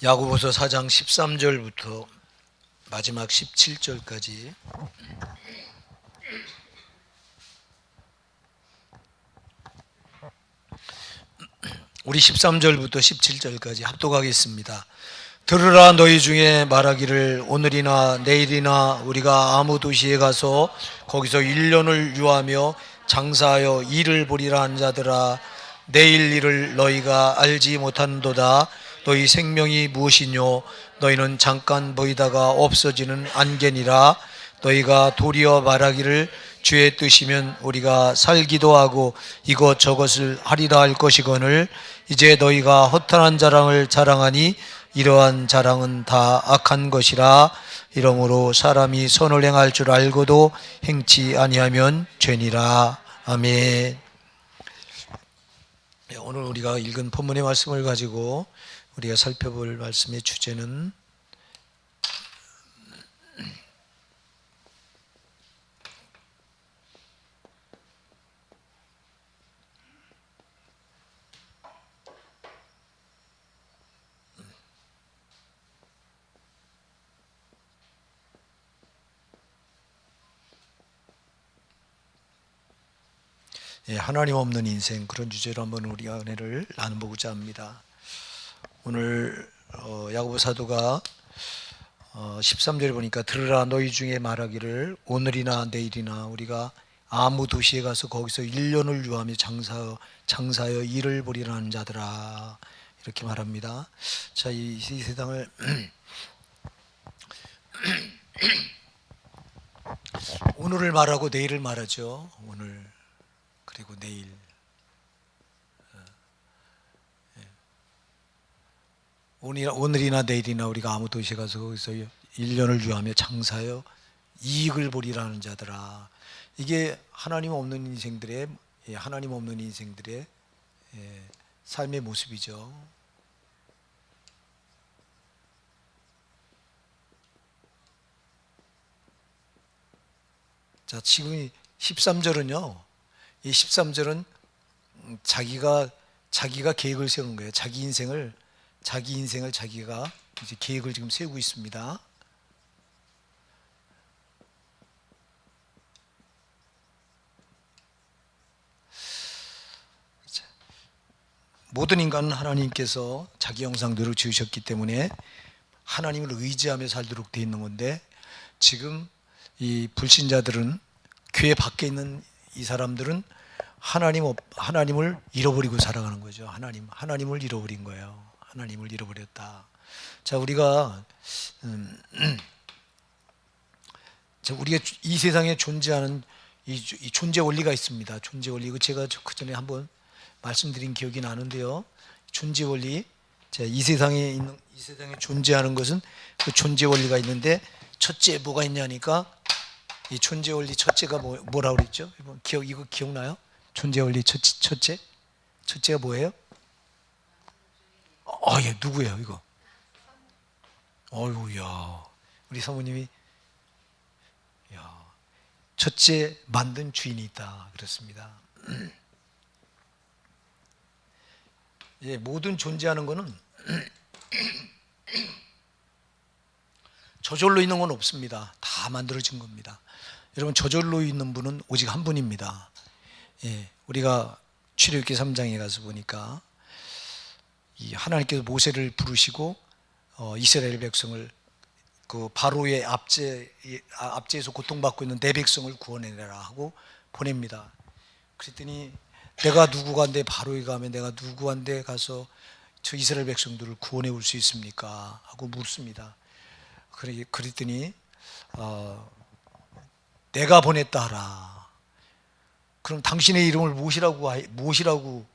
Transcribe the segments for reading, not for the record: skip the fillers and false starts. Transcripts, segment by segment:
야고보서 4장 13절부터 마지막 17절까지 우리 13절부터 17절까지 합독하겠습니다. 들으라 너희 중에 말하기를 오늘이나 내일이나 우리가 아무 도시에 가서 거기서 1년을 유하며 장사하여 일을 보리라 한 자들아, 내일 일을 너희가 알지 못하는도다. 너희 생명이 무엇이뇨? 너희는 잠깐 보이다가 없어지는 안개니라. 너희가 도리어 말하기를 주의 뜻이면 우리가 살기도 하고 이것저것을 하리라 할 것이거늘 이제 너희가 허탄한 자랑을 자랑하니 이러한 자랑은 다 악한 것이라. 이러므로 사람이 선을 행할 줄 알고도 행치 아니하면 죄니라. 아멘. 오늘 우리가 읽은 본문의 말씀을 가지고 우리가 살펴볼 말씀의 주제는 하나님 없는 인생, 그런 주제로 한번 우리가 은혜를 나눠보고자 합니다. 오늘 야고보 사도가 13절에 보니까 들으라 너희 중에 말하기를 오늘이나 내일이나 우리가 아무 도시에 가서 거기서 1년을 유하며 장사하여 일을 보리라는 자들아, 이렇게 말합니다. 자, 이 세상을 오늘을 말하고 내일을 말하죠. 오늘 그리고 내일. 오늘이나 내일이나 우리가 아무 도시에 가서 거기서 1년을 유하며 장사하여 이익을 보리라는 자들아. 이게 하나님 없는 인생들의 삶의 모습이죠. 자, 지금 13절은요. 이 13절은 자기가 계획을 세우는 거예요. 자기 인생을 자기가 이제 계획을 지금 세우고 있습니다. 모든 인간은 하나님께서 자기 형상대로 지으셨기 때문에 하나님을 의지하며 살도록 되어 있는 건데, 지금 이 불신자들은, 교회 밖에 있는 이 사람들은 하나님을 잃어버리고 살아가는 거죠. 하나님을 잃어버린 거예요. 하나님을 잃어버렸다. 자, 우리가 이 세상에 존재하는 이 존재 원리가 있습니다. 존재 원리. 이거 제가 그 전에 한번 말씀드린 기억이 나는데요. 존재 원리. 자, 이 세상에 존재하는 것은 그 존재 원리가 있는데, 첫째 뭐가 있냐니까, 이 존재 원리 첫째가 뭐라고 그랬죠? 이거 기억나요? 존재 원리 첫째가 뭐예요? 예, 누구예요, 이거? 어이구야, 우리 사모님이, 야, 첫째 만든 주인이 있다, 그렇습니다. 예, 모든 존재하는 거는 저절로 있는 건 없습니다. 다 만들어진 겁니다. 여러분, 저절로 있는 분은 오직 한 분입니다. 예, 우리가 출애굽기 3장에 가서 보니까 이 하나님께서 모세를 부르시고 이스라엘 백성을 그 바로의 압제에서 고통받고 있는 내 백성을 구원해내라 하고 보냅니다. 그랬더니 내가 누구간데, 바로에 가면 내가 누구한테 가서 저 이스라엘 백성들을 구원해 올 수 있습니까? 하고 묻습니다. 그랬더니 내가 보냈다 하라. 그럼 당신의 이름을 무엇이라고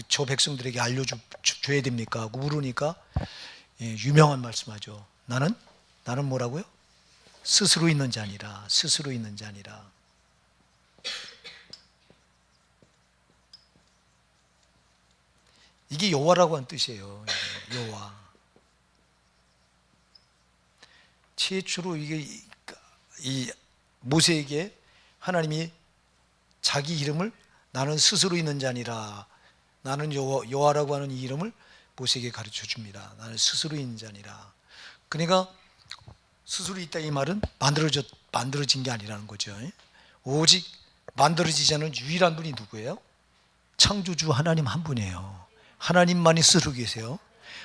저 백성들에게 알려줘야 됩니까? 하고 물으니까 유명한 말씀하죠. 나는 뭐라고요? 스스로 있는 자니라. 스스로 있는 자니라. 이게 여호와라고 하는 뜻이에요. 여호와. 최초로 이 모세에게 하나님이 자기 이름을 나는 스스로 있는 자니라, 나는 여호와라고 하는 이 이름을 모세에게 가르쳐 줍니다. 나는 스스로 있는 자니라. 그러니까 스스로 있다 이 말은 만들어진 게 아니라는 거죠. 오직 만들어지지 않은 유일한 분이 누구예요? 창조주 하나님 한 분이에요. 하나님만이 스스로 계세요.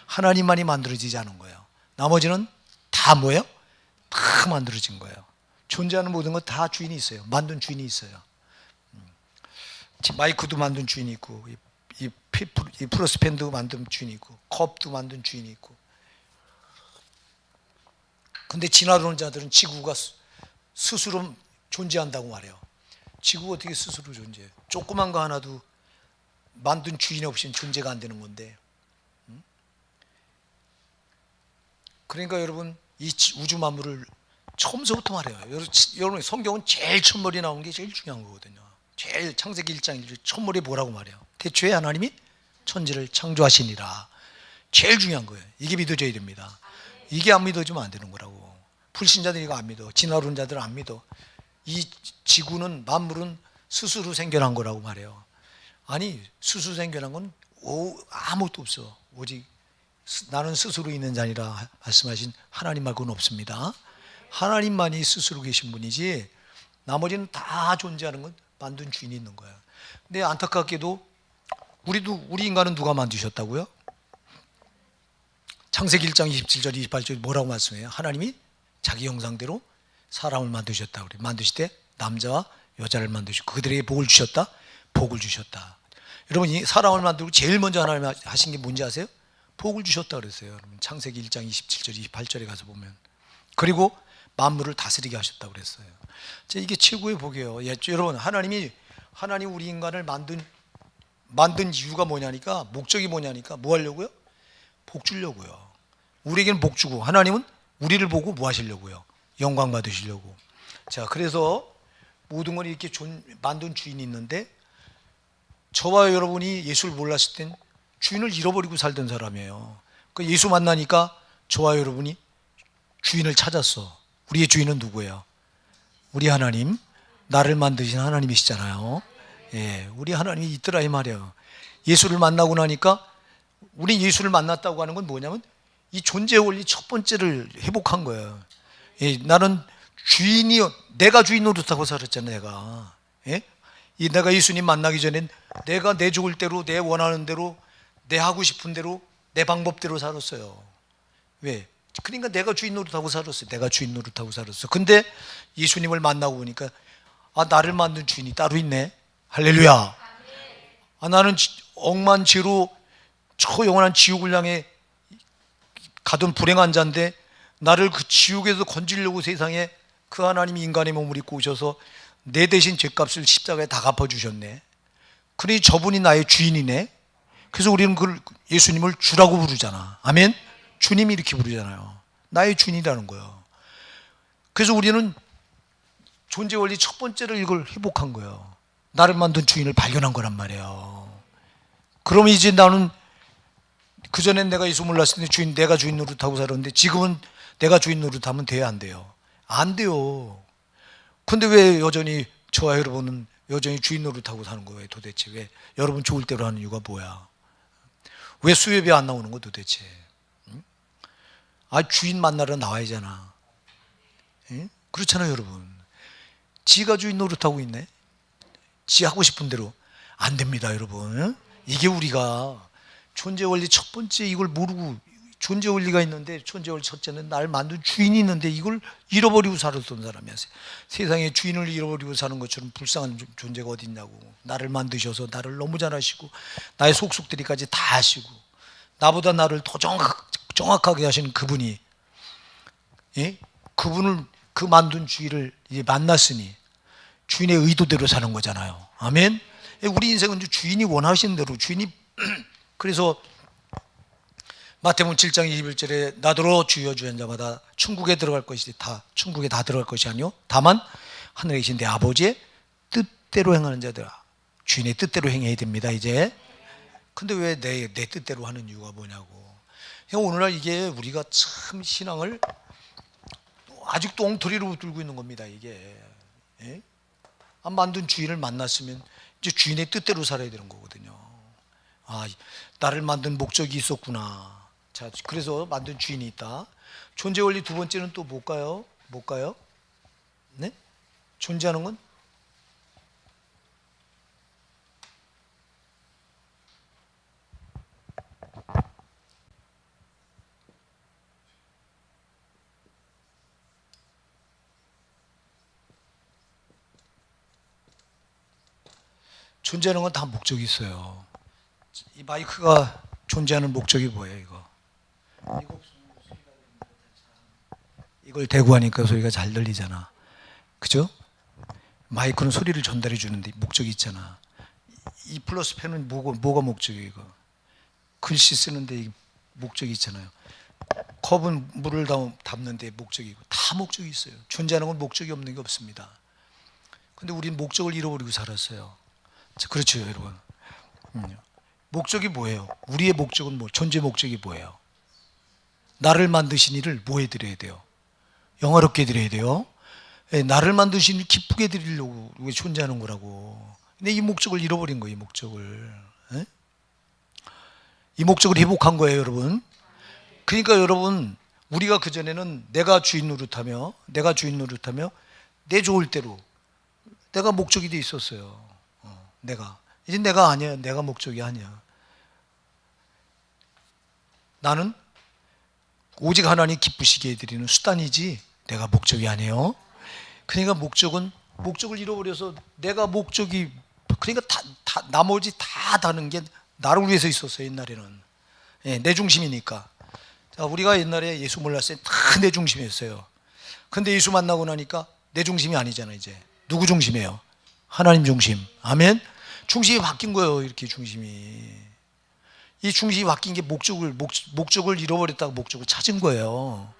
하나님만이 만들어지지 않은 거예요. 나머지는 다 뭐예요? 다 만들어진 거예요. 존재하는 모든 것 다 주인이 있어요. 만든 주인이 있어요. 마이크도 만든 주인이 있고, 이 프로스펜도 만든 주인이 있고, 컵도 만든 주인이 있고. 근데 지나가는 자들은 지구가 스스로 존재한다고 말해요. 지구가 어떻게 스스로 존재해요? 조그만 거 하나도 만든 주인 없이는 존재가 안 되는 건데. 그러니까 여러분, 이 우주 만물을 처음서부터 말해요. 여러분, 성경은 제일 첫머리 나온 게 제일 중요한 거거든요. 제일 창세기 1장 1절 첫머리 뭐라고 말해요? 태초에 하나님이 천지를 창조하시니라. 제일 중요한 거예요. 이게 믿어져야 됩니다. 이게 안 믿어지면 안 되는 거라고. 불신자들이 이거 안 믿어. 지나오는 자들은 안 믿어. 이 지구는, 만물은 스스로 생겨난 거라고 말해요. 아니, 스스로 생겨난 건 아무것도 없어. 오직 나는 스스로 있는 자니라 말씀하신 하나님 말고는 없습니다. 하나님만이 스스로 계신 분이지 나머지는 다 존재하는 건 만든 주인이 있는 거야. 근데 안타깝게도 우리 인간은 누가 만드셨다고요? 창세기 1장 27절 28절 뭐라고 말씀해요? 하나님이 자기 형상대로 사람을 만드셨다. 그래. 만드실 때 남자와 여자를 만드시고 그들에게 복을 주셨다. 복을 주셨다. 여러분, 이 사람을 만들고 제일 먼저 하나님 하신 게 뭔지 아세요? 복을 주셨다 그랬어요. 여러분, 창세기 1장 27절 28절에 가서 보면. 그리고 만물을 다스리게 하셨다고 그랬어요. 이게 최고의 복이에요. 여러분, 하나님 우리 인간을 만든 이유가 뭐냐니까, 목적이 뭐냐니까, 뭐 하려고요? 복 주려고요. 우리에게는 복 주고, 하나님은 우리를 보고 뭐 하시려고요? 영광 받으시려고. 자, 그래서 모든 걸 이렇게 만든 주인이 있는데, 저와 여러분이 예수를 몰랐을 땐 주인을 잃어버리고 살던 사람이에요. 그 예수 만나니까 저와 여러분이 주인을 찾았어. 우리의 주인은 누구예요? 우리 하나님, 나를 만드신 하나님이시잖아요. 예, 우리 하나님이 있더라 이 말이에요. 예수를 만나고 나니까, 우리 예수를 만났다고 하는 건 뭐냐면 이 존재의 원리 첫 번째를 회복한 거예요. 예, 나는 내가 주인 노릇하고 살았잖아요. 내가. 예? 내가 예수님 만나기 전엔 내가 내 죽을 대로, 내 원하는 대로, 내 하고 싶은 대로, 내 방법대로 살았어요. 왜? 그러니까 내가 주인 노릇하고 살았어요. 내가 주인 노릇하고 살았어. 근데 예수님을 만나고 보니까 나를 만든 주인이 따로 있네. 할렐루야. 나는 억만죄로 저 영원한 지옥을 향해 가던 불행한 자인데 나를 그 지옥에서 건지려고 세상에 그 하나님이 인간의 몸을 입고 오셔서 내 대신 죄값을 십자가에 다 갚아주셨네. 그러니 저분이 나의 주인이네. 그래서 우리는 예수님을 주라고 부르잖아. 아멘? 주님이 이렇게 부르잖아요. 나의 주인이라는 거예요. 그래서 우리는 존재 원리 첫 번째로 이걸 회복한 거예요. 나를 만든 주인을 발견한 거란 말이에요. 그럼 이제 나는, 그전엔 내가 예수 몰랐을 때 내가 주인 노릇하고 살았는데 지금은 내가 주인 노릇하면 돼야 안 돼요? 안 돼요. 근데 왜 여전히 저와 여러분은 여전히 주인 노릇하고 사는 거예요? 도대체 왜? 여러분 좋을 대로 하는 이유가 뭐야? 왜 수협이 안 나오는 거 도대체? 응? 주인 만나러 나와야잖아. 응? 그렇잖아요, 여러분. 지가 주인 노릇하고 있네. 지 하고 싶은 대로. 안 됩니다, 여러분. 응? 이게 우리가 존재 원리 첫 번째 이걸 모르고, 존재 원리가 있는데 존재 원리 첫째는 날 만든 주인이 있는데 이걸 잃어버리고 살았던 사람이야. 세상에 주인을 잃어버리고 사는 것처럼 불쌍한 존재가 어디 있냐고. 나를 만드셔서 나를 너무 잘하시고 나의 속속들이까지 다 하시고 나보다 나를 더 정확하게 하시는 그분이, 예? 그분을, 그 만든 주인을 이제 만났으니 주인의 의도대로 사는 거잖아요. 아멘. 우리 인생은 주인이 원하시는 대로, 주인이 그래서 마태복음 7장 21절에 나더러 주여 주여 한 자마다 천국에 들어갈 것이 천국에 다 들어갈 것이 아니요 다만 하늘에 계신 내 아버지의 뜻대로 행하는 자들아. 주인의 뜻대로 행해야 됩니다. 이제. 근데 왜 내 뜻대로 하는 이유가 뭐냐고. 오늘날 이게 우리가 참 신앙을 아직도 엉터리로 들고 있는 겁니다. 이게. 예? 만든 주인을 만났으면 이제 주인의 뜻대로 살아야 되는 거거든요. 아, 나를 만든 목적이 있었구나. 자, 그래서 만든 주인이 있다. 존재 원리 두 번째는 또 뭘까요? 뭘까요? 네? 존재하는 건 존재하는 건 다 목적이 있어요. 이 마이크가 존재하는 목적이 뭐예요, 이거? 이걸 대고 하니까 소리가 잘 들리잖아. 그죠? 마이크는 소리를 전달해 주는데 목적이 있잖아. 이 플러스 펜은 뭐가 목적이에요, 이거? 글씨 쓰는데 이 목적이 있잖아요. 컵은 물을 담는데 목적이 있고 다 목적이 있어요. 존재하는 건 목적이 없는 게 없습니다. 근데 우리는 목적을 잃어버리고 살았어요. 자, 그렇죠, 여러분. 목적이 뭐예요? 우리의 목적은 뭐? 존재 목적이 뭐예요? 나를 만드신 이를 뭐 해드려야 돼요? 영화롭게 해드려야 돼요. 예, 나를 만드신 일 기쁘게 해드리려고 우리가 존재하는 거라고. 근데 이 목적을 잃어버린 거예요, 이 목적을. 예? 이 목적을 회복한 거예요, 여러분. 그러니까 여러분, 우리가 그전에는 내가 주인 노릇하며 내 좋을 대로 내가 목적이 돼 있었어요. 내가. 이제 내가 아니야. 내가 목적이 아니야. 나는 오직 하나님 기쁘시게 해드리는 수단이지 내가 목적이 아니에요. 그러니까 목적을 잃어버려서 내가 목적이 그러니까 나머지 다 다른 게 나를 위해서 있었어요. 옛날에는. 예, 내 중심이니까. 자, 우리가 옛날에 예수 몰랐을 때 다 내 중심이었어요. 근데 예수 만나고 나니까 내 중심이 아니잖아. 이제 누구 중심이에요? 하나님 중심. 아멘. 중심이 바뀐 거예요. 이렇게 중심이. 이 중심이 바뀐 게 목적을 잃어버렸다고 목적을 찾은 거예요.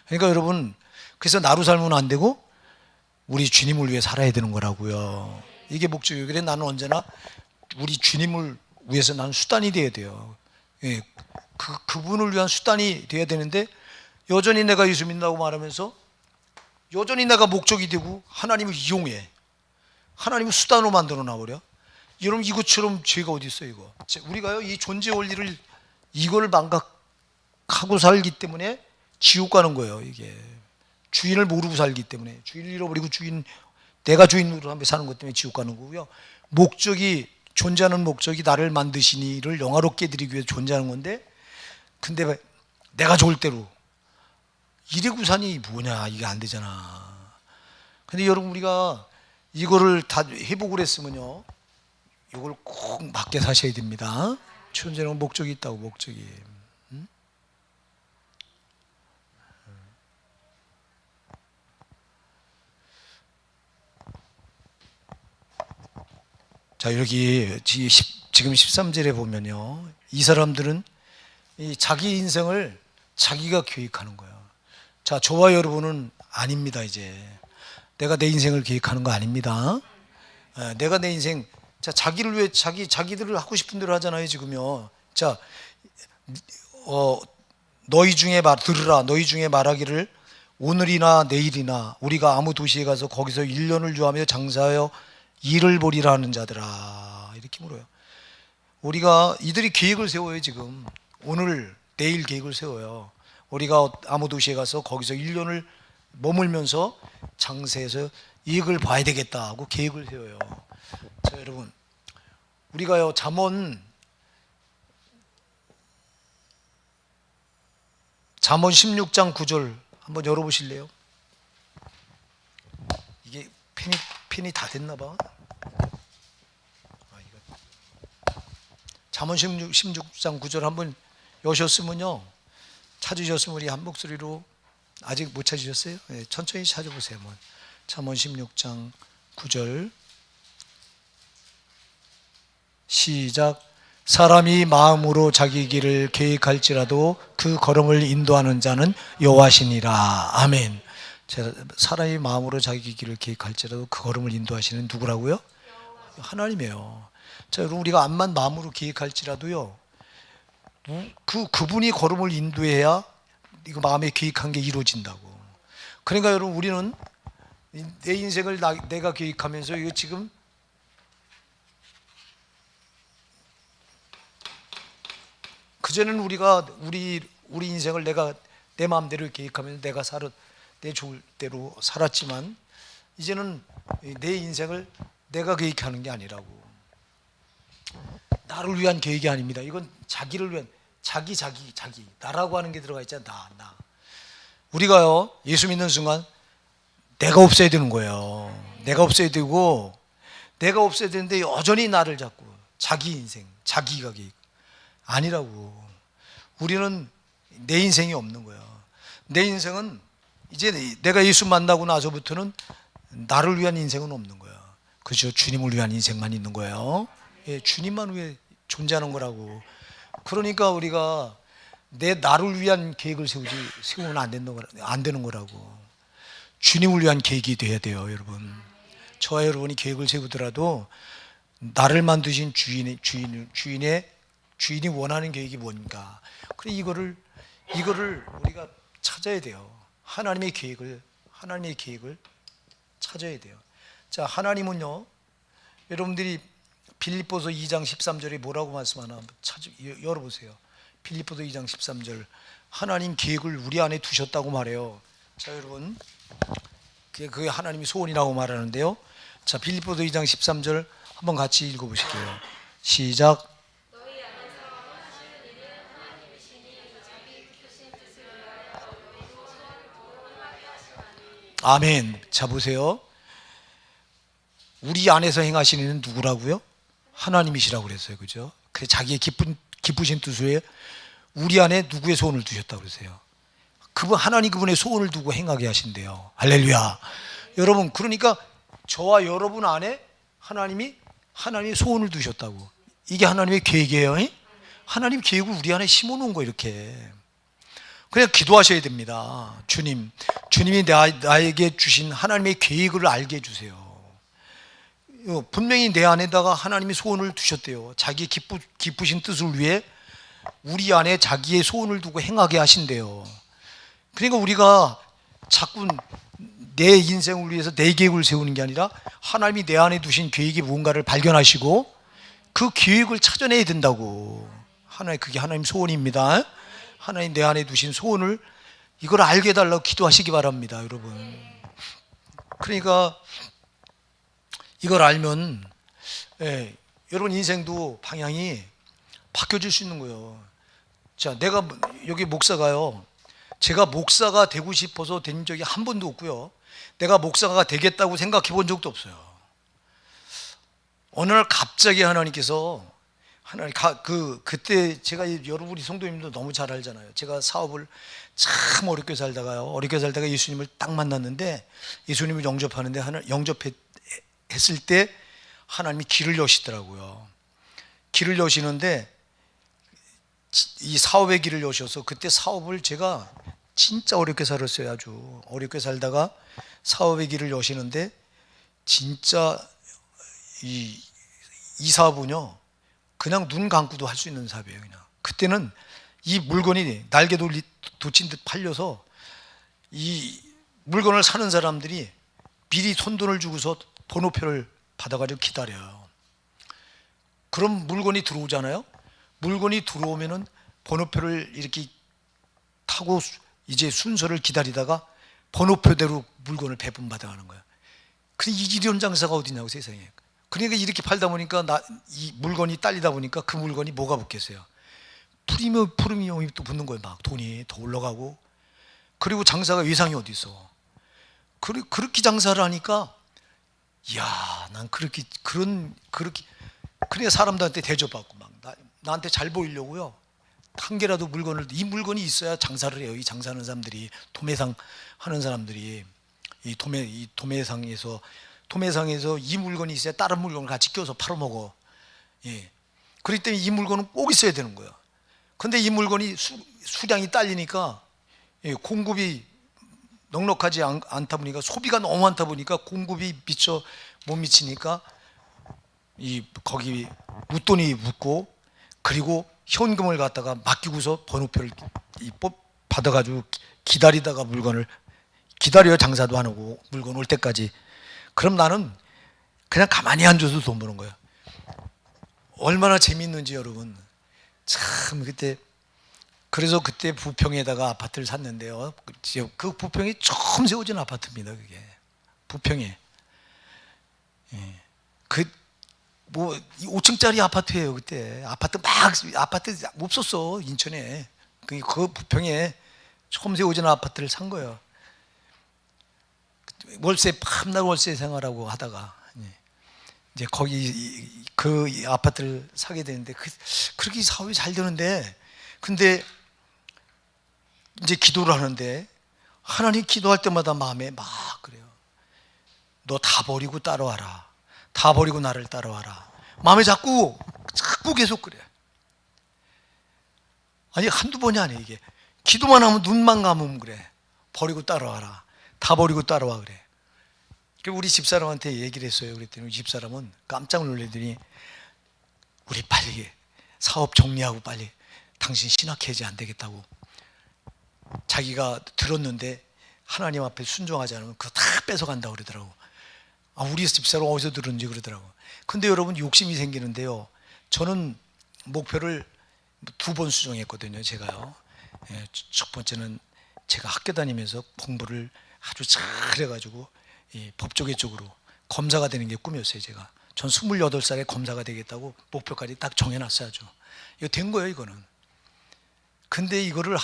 그러니까 여러분, 그래서 나로 살면 안 되고 우리 주님을 위해 살아야 되는 거라고요. 이게 목적이에요. 그래 나는 언제나 우리 주님을 위해서 나는 수단이 돼야 돼요. 예, 그분을 위한 수단이 돼야 되는데 여전히 내가 예수 믿는다고 말하면서 여전히 내가 목적이 되고 하나님을 이용해. 하나님을 수단으로 만들어 놔버려. 여러분 이것처럼 죄가 어디 있어요, 이거? 우리가요 이 존재 원리를 이걸 망각하고 살기 때문에 지옥 가는 거예요. 이게 주인을 모르고 살기 때문에 주인을 잃어버리고 내가 주인으로 한번 사는 것 때문에 지옥 가는 거고요. 존재하는 목적이 나를 만드신 이를 영화롭게 드리기 위해 존재하는 건데, 근데 내가 좋을 대로 이래구산이 뭐냐, 이게 안 되잖아. 근데 여러분 우리가 이거를 다 회복을 했으면요, 이걸 꼭 맞게 사셔야 됩니다. 존재는 목적이 있다고, 목적이. 자, 여기 지금 13절에 보면요, 이 사람들은 이 자기 인생을 자기가 계획하는 거예요. 자, 저와 여러분은 아닙니다. 이제 내가 내 인생을 계획하는 거 아닙니다. 내가 내 인생, 자, 자기를 위해 자기들을 하고 싶은 대로 하잖아요, 지금요. 자, 들으라. 너희 중에 말하기를 오늘이나 내일이나 우리가 아무 도시에 가서 거기서 1년을 유하며 장사하여 일을 벌이라 하는 자들아, 이렇게 물어요. 우리가 이들이 계획을 세워요. 지금 오늘 내일 계획을 세워요. 우리가 아무 도시에 가서 거기서 1년을 머물면서 장사해서 이익을 봐야 되겠다 하고 계획을 세워요. 자, 여러분, 우리가요 잠언 16장 9절 한번 열어보실래요? 이게 펜이 다 됐나 봐. 잠언 16장 9절 한번 여셨으면요, 찾으셨으면 우리 한 목소리로, 아직 못 찾으셨어요? 네, 천천히 찾아보세요. 잠언 16장 9절 시작. 사람이 마음으로 자기 길을 계획할지라도 그 걸음을 인도하는 자는 여호와시니라. 아멘. 사람이 마음으로 자기 길을 계획할지라도 그 걸음을 인도하시는 누구라고요? 하나님이에요. 자, 여러분, 우리가 암만 마음으로 계획할지라도요, 그분이 걸음을 인도해야 이거 마음에 계획한 게 이루어진다고. 그러니까 여러분, 우리는 내 인생을 내가 계획하면서 이거 지금 그전에는 우리가 우리 인생을 내가 내 마음대로 계획하면서 내가 내 좋을 대로 살았지만, 이제는 내 인생을 내가 계획하는 게 아니라고. 나를 위한 계획이 아닙니다. 이건 자기를 위한, 자기 나라고 하는 게 들어가 있잖아. 나. 우리가요, 예수 믿는 순간 내가 없어야 되는 거예요. 내가 없어야 되고, 내가 없어야 되는데 여전히 나를 잡고 자기 인생, 자기가 계획 아니라고. 우리는 내 인생이 없는 거야. 내 인생은 이제 내가 예수 만나고 나서부터는 나를 위한 인생은 없는 거야. 그렇죠? 주님을 위한 인생만 있는 거예요. 예, 주님만 위해 존재하는 거라고. 그러니까 우리가 나를 위한 계획을 세우면 안 되는 거라고. 주님을 위한 계획이 돼야 돼요, 여러분. 저와 여러분이 계획을 세우더라도 나를 만드신 주인이 원하는 계획이 뭔가. 그래, 이거를 우리가 찾아야 돼요. 하나님의 계획을 찾아야 돼요. 자, 하나님은요, 여러분들이 빌립보서 2장 13절에 뭐라고 말씀하나 열어보세요. 빌립보서 2장 13절. 하나님 계획을 우리 안에 두셨다고 말해요. 자, 여러분, 그게 하나님의 소원이라고 말하는데요. 자, 빌립보서 2장 13절 한번 같이 읽어보실게요. 시작. 아멘. 자, 보세요. 우리 안에서 행하시는 이는 누구라고요? 하나님이시라고 그랬어요. 그죠? 그 자기의 기쁘신 뜻에 우리 안에 누구의 소원을 두셨다고 그러세요? 하나님 그분의 소원을 두고 행하게 하신대요. 할렐루야. 여러분, 그러니까 저와 여러분 안에 하나님의 소원을 두셨다고. 이게 하나님의 계획이에요. 하나님 계획을 우리 안에 심어놓은 거, 이렇게. 그냥 기도하셔야 됩니다. 주님이 나에게 주신 하나님의 계획을 알게 해주세요. 분명히 내 안에다가 하나님의 소원을 두셨대요. 자기 기쁘신 뜻을 위해 우리 안에 자기의 소원을 두고 행하게 하신대요. 그러니까 우리가 자꾸 내 인생을 위해서 내 계획을 세우는 게 아니라 하나님이 내 안에 두신 계획이 무언가를 발견하시고 그 계획을 찾아내야 된다고. 그게 하나님 소원입니다. 하나님 내 안에 두신 소원을, 이걸 알게 해달라고 기도하시기 바랍니다, 여러분. 그러니까 이걸 알면, 여러분 인생도 방향이 바뀌어질 수 있는 거예요. 자, 내가 여기 목사가요, 제가 목사가 되고 싶어서 된 적이 한 번도 없고요, 내가 목사가 되겠다고 생각해 본 적도 없어요. 어느 날 갑자기 하나님께서, 그때 제가, 여러분 우리 성도님도 너무 잘 알잖아요. 제가 사업을 참 어렵게 살다가 예수님을 딱 만났는데, 예수님을 영접했을 때 하나님이 길을 여시더라고요. 길을 여시는데, 이 사업의 길을 여셔서 그때 사업을 제가 진짜 어렵게 살았어요. 아주 어렵게 살다가 사업의 길을 여시는데, 진짜 이 사업은요, 그냥 눈 감고도 할 수 있는 사업이에요. 그냥 그때는 이 물건이 날개 돋친 듯 팔려서 이 물건을 사는 사람들이 미리 손돈을 주고서 번호표를 받아가지고 기다려요. 그럼 물건이 들어오잖아요. 물건이 들어오면은 번호표를 이렇게 타고 이제 순서를 기다리다가 번호표대로 물건을 배분받아가는 거예요. 근데 이런 장사가 어디냐고, 세상에. 그러니까 이렇게 팔다 보니까 이 물건이 딸리다 보니까 그 물건이 뭐가 붙겠어요? 프리미엄이 또 붙는 거예요. 막 돈이 더 올라가고. 그리고 장사가 외상이 어디 있어? 그렇게 장사를 하니까, 이야, 난 그러니까 사람들한테 대접받고 막 나한테 잘 보이려고요, 한 개라도 이 물건이 있어야 장사를 해요. 이 장사하는 사람들이, 도매상 하는 사람들이, 이 도매상에서 이 물건이 있어야 다른 물건을 같이 껴서 팔아먹어. 그렇기 때문에 이 물건은 꼭 있어야 되는 거예요. 근데 이 물건이 수량이 딸리니까, 공급이 넉넉하지 않다 보니까, 소비가 너무 많다 보니까 공급이 못 미치니까 거기 웃돈이 묻고, 그리고 현금을 갖다가 맡기고서 번호표를 받아가지고 기다리다가 물건을 기다려요. 장사도 안 하고 물건 올 때까지. 그럼 나는 그냥 가만히 앉아서 돈 버는 거예요. 얼마나 재밌는지, 여러분. 참, 그때 그래서 그때 부평에다가 아파트를 샀는데요. 그 부평이 처음 세워진 아파트입니다. 그게 부평에 그 뭐 5층짜리 아파트예요. 그때 아파트 없었어 인천에. 그 부평에 처음 세워진 아파트를 산 거예요. 밤낮 월세 생활하고 하다가 이제 거기 그 아파트를 사게 되는데 그렇게 사업이 잘 되는데, 근데 이제 기도를 하는데 하나님 기도할 때마다 마음에 막 그래요. 너 다 버리고 따라와라. 다 버리고 나를 따라와라. 마음에 자꾸 계속 그래. 아니 한두 번이 아니에요. 이게 기도만 하면 눈만 감으면 그래. 버리고 따라와라. 다 버리고 따라와 그래. 우리 집사람한테 얘기를 했어요. 그랬더니 집사람은 깜짝 놀라더니 우리 빨리 사업 정리하고 빨리 당신 신학해야지 안 되겠다고. 자기가 들었는데 하나님 앞에 순종하지 않으면 그거 다 뺏어간다고 그러더라고. 우리 집사람 어디서 들었는지 그러더라고. 근데 여러분 욕심이 생기는데요. 저는 목표를 2번 수정했거든요. 제가요. 첫 번째는 제가 학교 다니면서 공부를 아주 잘해가지고 법조계 쪽으로 검사가 되는 게 꿈이었어요. 전 28살에 검사가 되겠다고 목표까지 딱 정해놨어요. 이거 된 거예요. 이거는. 근데 이거를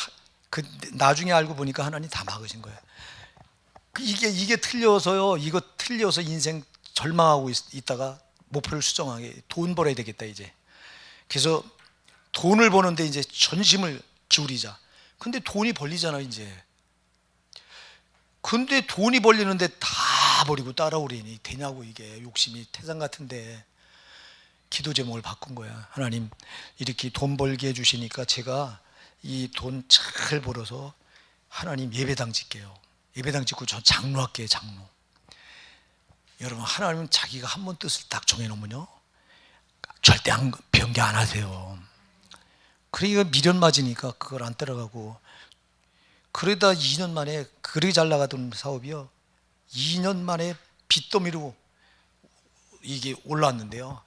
나중에 알고 보니까 하나님 다 막으신 거예요. 이게 틀려서요. 이거 틀려서 인생 절망하고 있다가 목표를 수정하게 돈 벌어야 되겠다 이제. 그래서 돈을 버는데 이제 전심을 기울이자. 근데 돈이 벌리잖아 이제. 근데 돈이 벌리는데 다 버리고 따라오려니 되냐고. 이게 욕심이 태산 같은데. 기도 제목을 바꾼 거야. 하나님 이렇게 돈 벌게 해주시니까 제가 이 돈 잘 벌어서 하나님 예배당 짓게요. 예배당 짓고 저 장로 할게요. 장로. 여러분 하나님은 자기가 한 번 뜻을 딱 정해놓으면요 절대 변개 안 하세요. 그러니까 미련 맞으니까 그걸 안 따라가고, 그러다 2년 만에 그리 잘 나가던 사업이요 2년 만에 빚더미로 이게 올라왔는데요.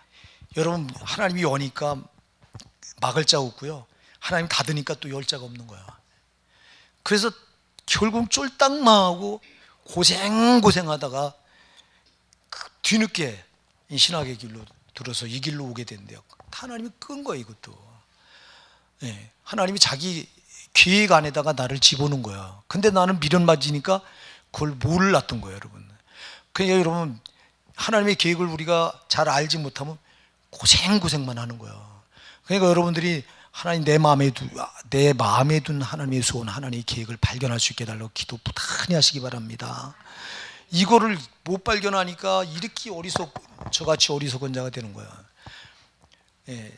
여러분 하나님이 오니까 막을 자가 없고요, 하나님 닫으니까 또 열 자가 없는 거야. 그래서 결국 쫄딱 망하고 고생하다가 뒤늦게 이 신학의 길로 들어서 이 길로 오게 된대요. 하나님이 끈 거예요. 이것도 하나님이 자기 계획 안에다가 나를 집어넣은 거야. 근데 나는 미련 맞으니까 그걸 몰랐던 거예요. 여러분. 그러니까 여러분 하나님의 계획을 우리가 잘 알지 못하면 고생만 하는 거야. 그러니까 여러분들이 하나님 내 마음에 둔 하나님의 소원, 하나님의 계획을 발견할 수 있게 해달라고 기도 부단히 하시기 바랍니다. 이거를 못 발견하니까 이렇게 저같이 어리석은 자가 되는 거야.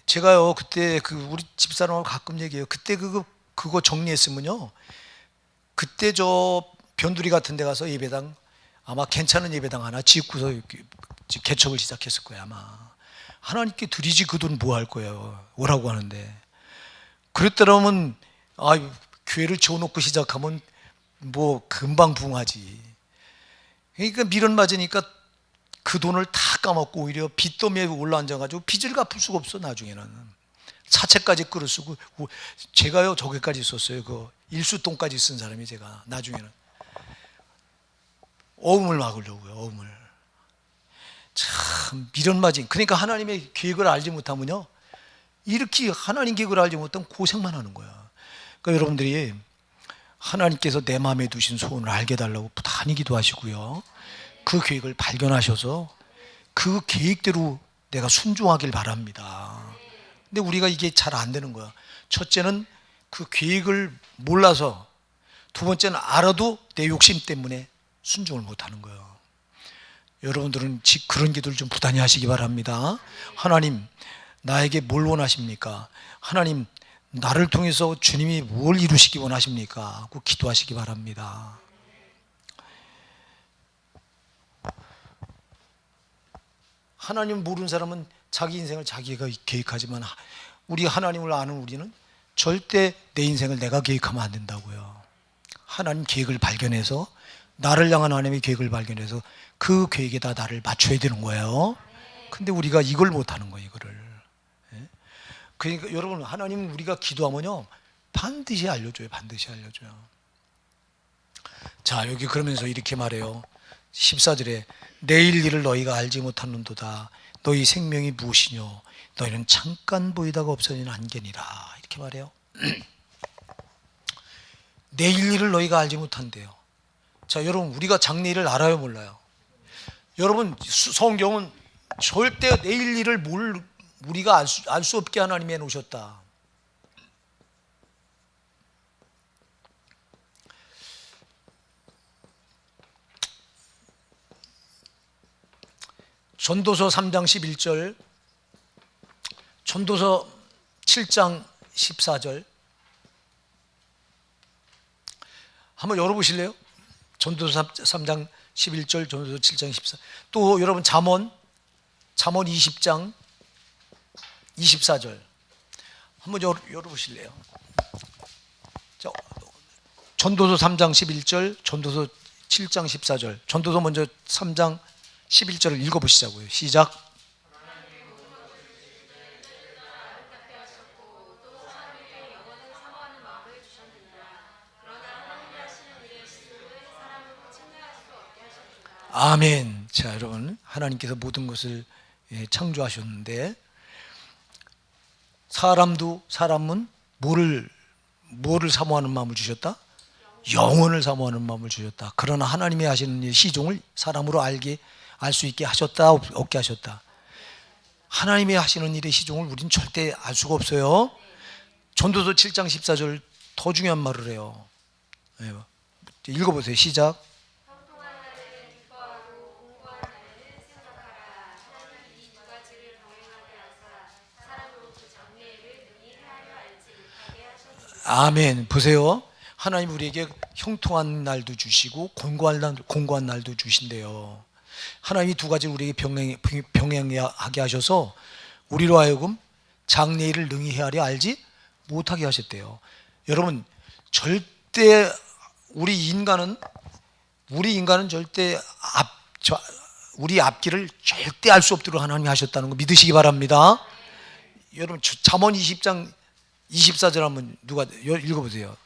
제가요 그때 우리 집사람하고 가끔 얘기해요. 그때 그거 정리했으면요, 그때 저 변두리 같은 데 가서 예배당 아마 괜찮은 예배당 하나 짓고서 개척을 시작했을 거예요. 아마 하나님께 드리지 그 돈 뭐 할 거예요. 오라고 하는데. 그랬더라면 교회를 지어놓고 시작하면 뭐 금방 붕하지. 그러니까 미련 맞으니까 그 돈을 다 까먹고 오히려 빚더미에 올라앉아가지고 빚을 갚을 수가 없어. 나중에는 사채까지 끌어 쓰고. 제가요 저게까지 썼어요. 그 일수돈까지 쓴 사람이 제가. 나중에는 어음을 막으려고요. 어음을. 참 미련 맞은. 그러니까 하나님의 계획을 알지 못하면요, 이렇게 하나님 계획을 알지 못하면 고생만 하는 거야. 그러니까 여러분들이 하나님께서 내 마음에 두신 소원을 알게 해달라고 부단히 기도하시고요, 그 계획을 발견하셔서 그 계획대로 내가 순종하길 바랍니다. 근데 우리가 이게 잘 안 되는 거야. 첫째는 그 계획을 몰라서, 두 번째는 알아도 내 욕심 때문에 순종을 못하는 거예요. 여러분들은 그런 기도를 좀 부단히 하시기 바랍니다. 하나님 나에게 뭘 원하십니까? 하나님 나를 통해서 주님이 뭘 이루시기 원하십니까? 하고 기도하시기 바랍니다. 하나님 모르는 사람은 자기 인생을 자기가 계획하지만, 우리 하나님을 아는 우리는 절대 내 인생을 내가 계획하면 안 된다고요. 하나님 계획을 발견해서, 나를 향한 하나님의 계획을 발견해서 그 계획에다 나를 맞춰야 되는 거예요. 근데 우리가 이걸 못하는 거예요. 이거를. 그러니까 여러분 하나님 우리가 기도하면요 반드시 알려줘요. 반드시 알려줘요. 자, 여기 그러면서 이렇게 말해요. 14절에 내일 일을 너희가 알지 못하는도다. 너희 생명이 무엇이뇨? 너희는 잠깐 보이다가 없어지는 안개니라. 이렇게 말해요. 내일 일을 너희가 알지 못한대요. 자, 여러분, 우리가 장래일을 알아요, 몰라요? 여러분, 성경은 절대 내일 일을 우리가 알 수 없게 하나님이 해놓으셨다. 전도서 3장 11절, 전도서 7장 14절 한번 열어보실래요? 전도서 3장 11절, 전도서 7장 14절. 또 여러분 잠언 20장 24절 한번 열어보실래요? 자, 전도서 3장 11절, 전도서 7장 14절. 전도서 먼저 3장 11절을 읽어보시자고요. 시작. 아멘. 자, 여러분, 하나님께서 모든 것을 창조하셨는데 사람은 뭐를 사모하는 마음을 주셨다? 영원을 사모하는 마음을 주셨다. 그러나 하나님이 하시는 일, 시종을 사람으로 알 수 있게 하셨다, 없게 하셨다. 하나님이 하시는 일의 시종을 우리는 절대 알 수가 없어요. 전도서 7장 14절 더 중요한 말을 해요. 읽어보세요. 시작. 아멘. 보세요. 하나님 우리에게 형통한 날도 주시고 공고한 날도 주신대요. 하나님이 두 가지를 우리에게 병행하게 하셔서 우리로 하여금 장래일을 능히 헤아려 알지 못하게 하셨대요. 여러분, 절대 우리 인간은 절대 우리 앞길을 절대 알 수 없도록 하나님이 하셨다는 거 믿으시기 바랍니다. 여러분, 잠언 20장 24절 한번 누가 읽어보세요.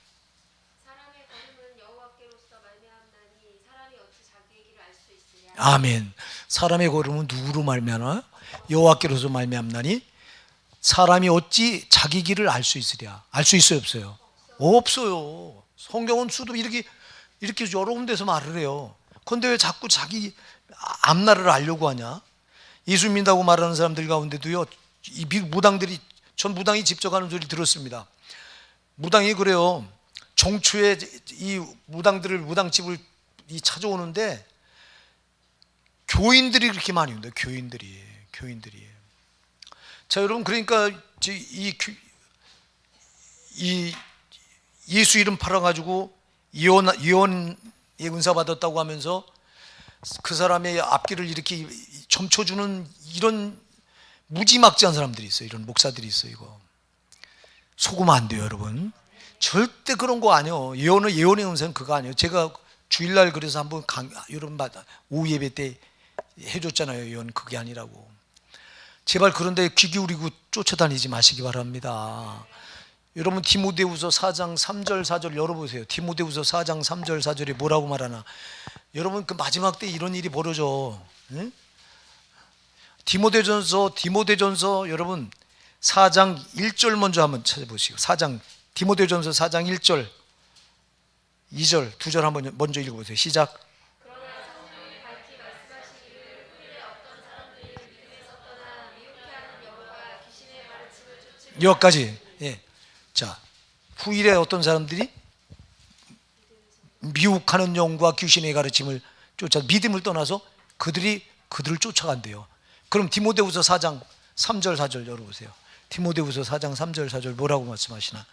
사람의 걸음은 여호와께로서 말미암나니 사람이 어찌 자기의 길을 알 수 있으랴. 아멘. 사람의 걸음은 누구로 말미암나? 여호와께로서 말미암나니 사람이 어찌 자기 길을 알 수 있으랴. 알 수 있어요, 없어요? 없어요. 성경은 수도 이렇게 여러 군데서 말을 해요. 그런데 왜 자꾸 자기 앞날을 알려고 하냐? 예수 믿는다고 말하는 사람들 가운데도요, 이 전 무당이 직접 하는 소리를 들었습니다. 무당이 그래요. 정초에 이 무당집을 찾아오는데 교인들이 그렇게 많이 온다. 교인들이. 자, 여러분, 그러니까 이 예수 이름 팔아가지고 예언의 은사 받았다고 하면서 그 사람의 앞길을 이렇게 점쳐주는 이런 무지막지한 사람들이 있어요. 이런 목사들이 있어요. 이거 속으면 안 돼요, 여러분. 절대 그런 거 아니에요. 예언의 은사는 그거 아니에요. 제가 주일날 그래서 한번 여러분 오후 예배 때 해줬잖아요. 예언 그게 아니라고. 제발 그런데 귀 기울이고 쫓아다니지 마시기 바랍니다. 여러분, 디모데후서 4장 3절 4절 열어보세요. 디모데후서 4장 3절 4절이 뭐라고 말하나. 여러분, 그 마지막 때 이런 일이 벌어져. 응? 디모데전서 여러분 4장 1절 먼저 한번 찾아보시고, 디모데전서 4장 1절 2절 2절 한번 먼저 읽어보세요. 시작. 그러나 성령이 밝히 말씀하시기를 후일에 어떤 사람들이 믿음에서 떠나 미혹해 하는 영과 귀신의 가르침을 쫓으며. 여기까지. 예. 자, 후일에 어떤 사람들이 미혹하는 영과 귀신의 가르침을 쫓아 믿음을 떠나서 그들을 쫓아간대요. 그럼 디모데후서 4장 3절 4절 열어보세요. 디모데후서 4장 3절 4절 뭐라고 말씀하시나?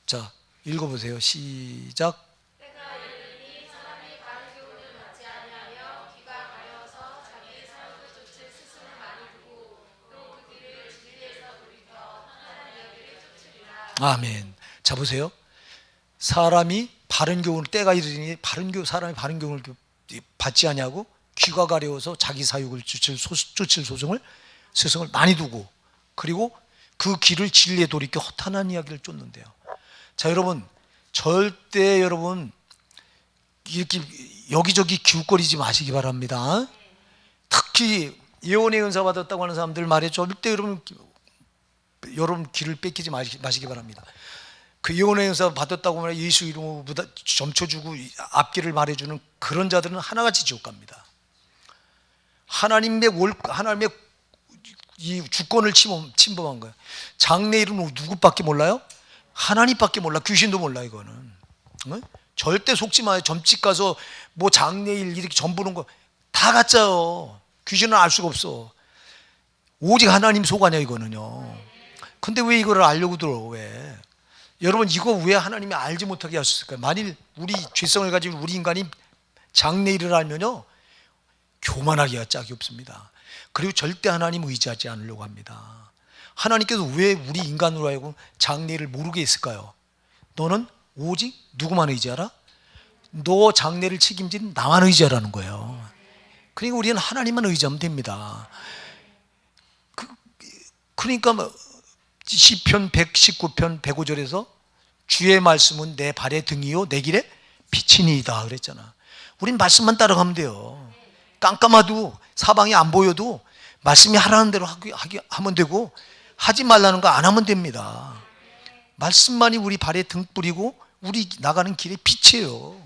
자, 읽어보세요. 시작. 때가 이르니 사람이 바른 교훈을 받지 아니하며 귀가 가려워서 자기의 사욕을 쫓을 스승을 많이 두고 또 그 길을 진리에서 돌이켜 험난한 이야기를 쫓으리라. 아멘. 자, 보세요. 사람이 바른 교훈, 때가 이르니 사람이 바른 교훈을 받지 아니하고 귀가 가려워서 자기 사욕을 쫓을 스승을 많이 두고, 그리고 그 길을 진리에 돌이켜 허탄한 이야기를 쫓는데요. 자, 여러분, 절대 여러분 이렇게 여기저기 기웃거리지 마시기 바랍니다. 특히 예언의 은사 받았다고 하는 사람들 말에 절대 여러분 길을 뺏기지 마시기 바랍니다. 그 예언의 은사 받았다고 하면 예수 이름으로 점쳐주고 앞길을 말해주는 그런 자들은 하나같이 지옥 갑니다. 하나님의 이 주권을 침범한 거예요. 장래일은 누구밖에 몰라요? 하나님밖에 몰라. 귀신도 몰라. 이거는 절대 속지 마요. 점집 가서 뭐 장래일 이렇게 점 보는 거 다 가짜요. 귀신은 알 수가 없어. 오직 하나님 속아냐 이거는요. 근데 왜 이거를 알려고 들어? 왜? 여러분, 이거 왜 하나님이 알지 못하게 하셨을까요? 만일 우리 죄성을 가진 우리 인간이 장래일을 알면요, 교만하기가 짝이 없습니다. 그리고 절대 하나님 의지하지 않으려고 합니다. 하나님께서 왜 우리 인간으로 하여금 장래일을 모르게 했을까요? 너는 오직 누구만 의지하라? 너 장래를 책임진 나만 의지하라는 거예요. 그러니까 우리는 하나님만 의지하면 됩니다. 그러니까 시편 119편 105절에서 주의 말씀은 내 발의 등이요 내 길에 빛이니이다 그랬잖아. 우린 말씀만 따라가면 돼요. 깜깜하도 사방이 안 보여도 말씀이 하라는 대로 하면 되고, 하지 말라는 거 안 하면 됩니다. 말씀만이 우리 발에 등불이고 우리 나가는 길의 빛이에요.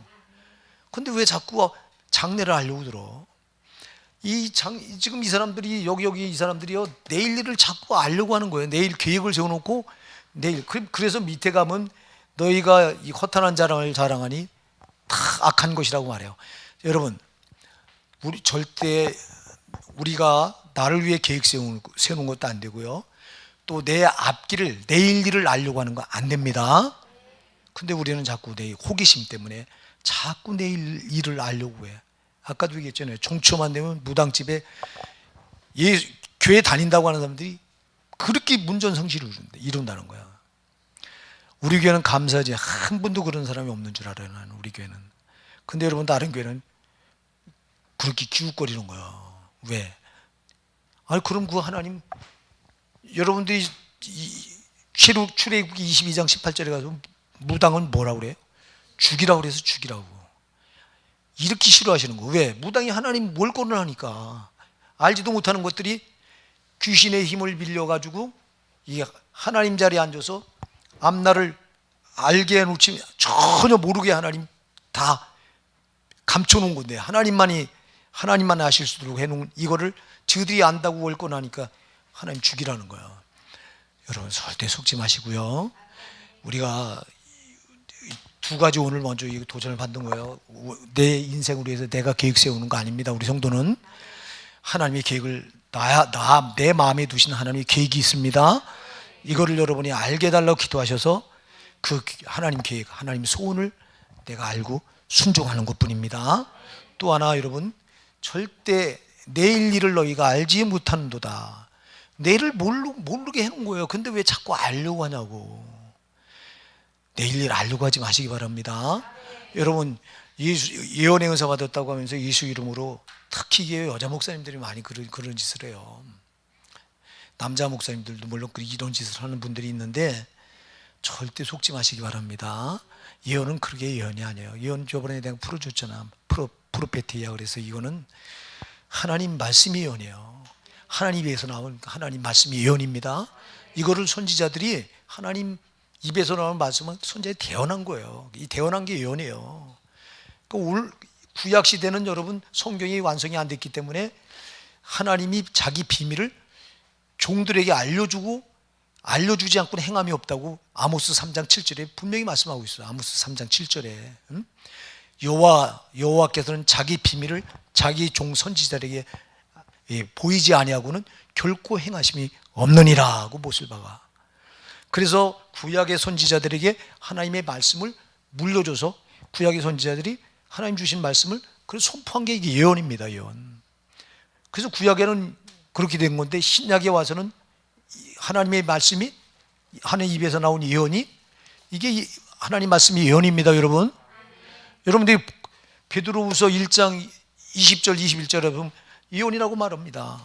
근데 왜 자꾸 장래를 하려고 들어? 지금 이 사람들이 여기 이 사람들이요, 내일 일을 자꾸 알려고 하는 거예요. 내일 계획을 세워놓고 내일. 그래서 밑에 가면 너희가 이 허탄한 자랑을 자랑하니 다 악한 것이라고 말해요. 여러분, 우리 절대 우리가 나를 위해 계획 세우는 것도 안 되고요. 또 내 앞길을 내일 일을 알려고 하는 거 안 됩니다. 근데 우리는 자꾸 내 호기심 때문에 자꾸 내일 일을 알려고 해. 아까도 얘기했잖아요. 종초만 되면 무당집에 교회 다닌다고 하는 사람들이 그렇게 문전성시를 이룬다는 거야. 우리 교회는 감사하지 한 분도 그런 사람이 없는 줄 알아요. 나는 우리 교회는. 근데 여러분, 다른 교회는 그렇게 기웃거리는 거야. 왜? 아니, 그럼 그 하나님, 여러분들이 출애굽기 22장 18절에 가서 무당은 뭐라고 그래요? 죽이라고 그래서 죽이라고. 이렇게 싫어하시는 거. 왜? 무당이 하나님 뭘 권하니까. 알지도 못하는 것들이 귀신의 힘을 빌려가지고 이 하나님 자리에 앉아서 앞날을 알게 해놓지, 전혀 모르게 하나님 다 감춰놓은 건데, 하나님만 아실 수 있도록 해놓은 이거를 저들이 안다고 월권하니까 하나님 죽이라는 거야. 여러분, 절대 속지 마시고요. 우리가 두 가지 오늘 먼저 도전을 받는 거예요. 내 인생을 위해서 내가 계획 세우는 거 아닙니다. 우리 성도는 하나님의 계획을 내 마음에 두신 하나님의 계획이 있습니다. 이거를 여러분이 알게 해달라고 기도하셔서 그 하나님 계획, 하나님 소원을 내가 알고 순종하는 것뿐입니다. 또 하나, 여러분, 절대 내일 일을 너희가 알지 못하는도다. 내일을 모르게 해놓은 거예요. 근데 왜 자꾸 알려고 하냐고. 내일 일 알려고 하지 마시기 바랍니다. 여러분, 예언의 은사 받았다고 하면서 예수 이름으로 특히 여자 목사님들이 많이 그런 짓을 해요. 남자 목사님들도 물론 이런 짓을 하는 분들이 있는데 절대 속지 마시기 바랍니다. 예언은 그렇게 예언이 아니에요. 예언 저번에 내가 풀어줬잖아. 프로페티야. 그래서 이거는 하나님 말씀이 예언이에요. 하나님 입에서 나온 하나님 말씀이 예언입니다. 이거를 선지자들이 하나님 입에서 나오는 말씀은 선지자에 대언한 거예요. 이 대언한 게 예언이에요. 그러니까 구약 시대는 여러분 성경이 완성이 안 됐기 때문에 하나님이 자기 비밀을 종들에게 알려주지 않고는 행함이 없다고 아모스 3장 7절에 분명히 말씀하고 있어요. 아모스 3장 7절에 여호와께서는 자기 비밀을 자기 종 선지자들에게 보이지 아니하고는 결코 행하심이 없느니라고 못을 박아. 그래서 구약의 선지자들에게 하나님의 말씀을 물려줘서 구약의 선지자들이 하나님 주신 말씀을 선포한 게 이게 예언입니다. 예언. 그래서 구약에는 그렇게 된 건데 신약에 와서는 하나님의 말씀이 하나님 입에서 나온 예언이 이게 하나님 말씀이 예언입니다. 여러분. 여러분들이 베드로후서 1장 20절 21절에 보면 예언이라고 말합니다.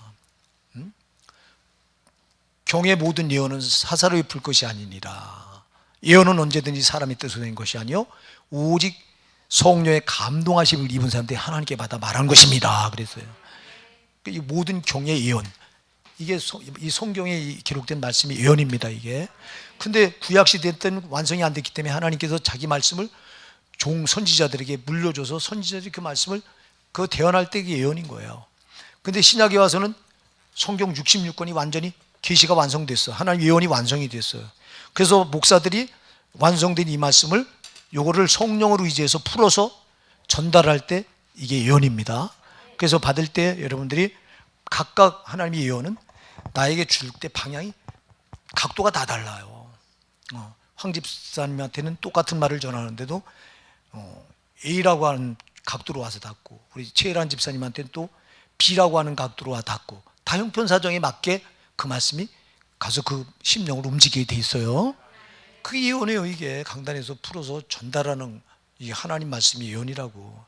경의 모든 예언은 사사로 베풀 것이 아니니라. 예언은 언제든지 사람의 뜻으로 된 것이 아니요 오직 성령의 감동하심을 입은 사람들이 하나님께 받아 말한 것입니다. 그랬어요. 이 모든 경의 예언, 이게 이 성경에 기록된 말씀이 예언입니다. 이게. 근데 구약 시대 때는 완성이 안 됐기 때문에 하나님께서 자기 말씀을 종 선지자들에게 물려줘서 선지자들이 그 말씀을 그 대언할 때 그게 예언인 거예요. 근데 신약에 와서는 성경 66권이 완전히 계시가 완성됐어. 하나님 예언이 완성이 됐어요. 그래서 목사들이 완성된 이 말씀을 요거를 성령으로 의지해서 풀어서 전달할 때 이게 예언입니다. 그래서 받을 때 여러분들이 각각 하나님의 예언은 나에게 줄 때 방향이 각도가 다 달라요. 황 집사님한테는 똑같은 말을 전하는데도 A라고 하는 각도로 와서 닿고, 우리 최일한 집사님한테는 또 B라고 하는 각도로 와 닿고, 다 형편 사정에 맞게 그 말씀이 가서 그 심령을 움직이게 돼 있어요. 그게 예언이에요. 이게 강단에서 풀어서 전달하는 이게 하나님 말씀이 예언이라고.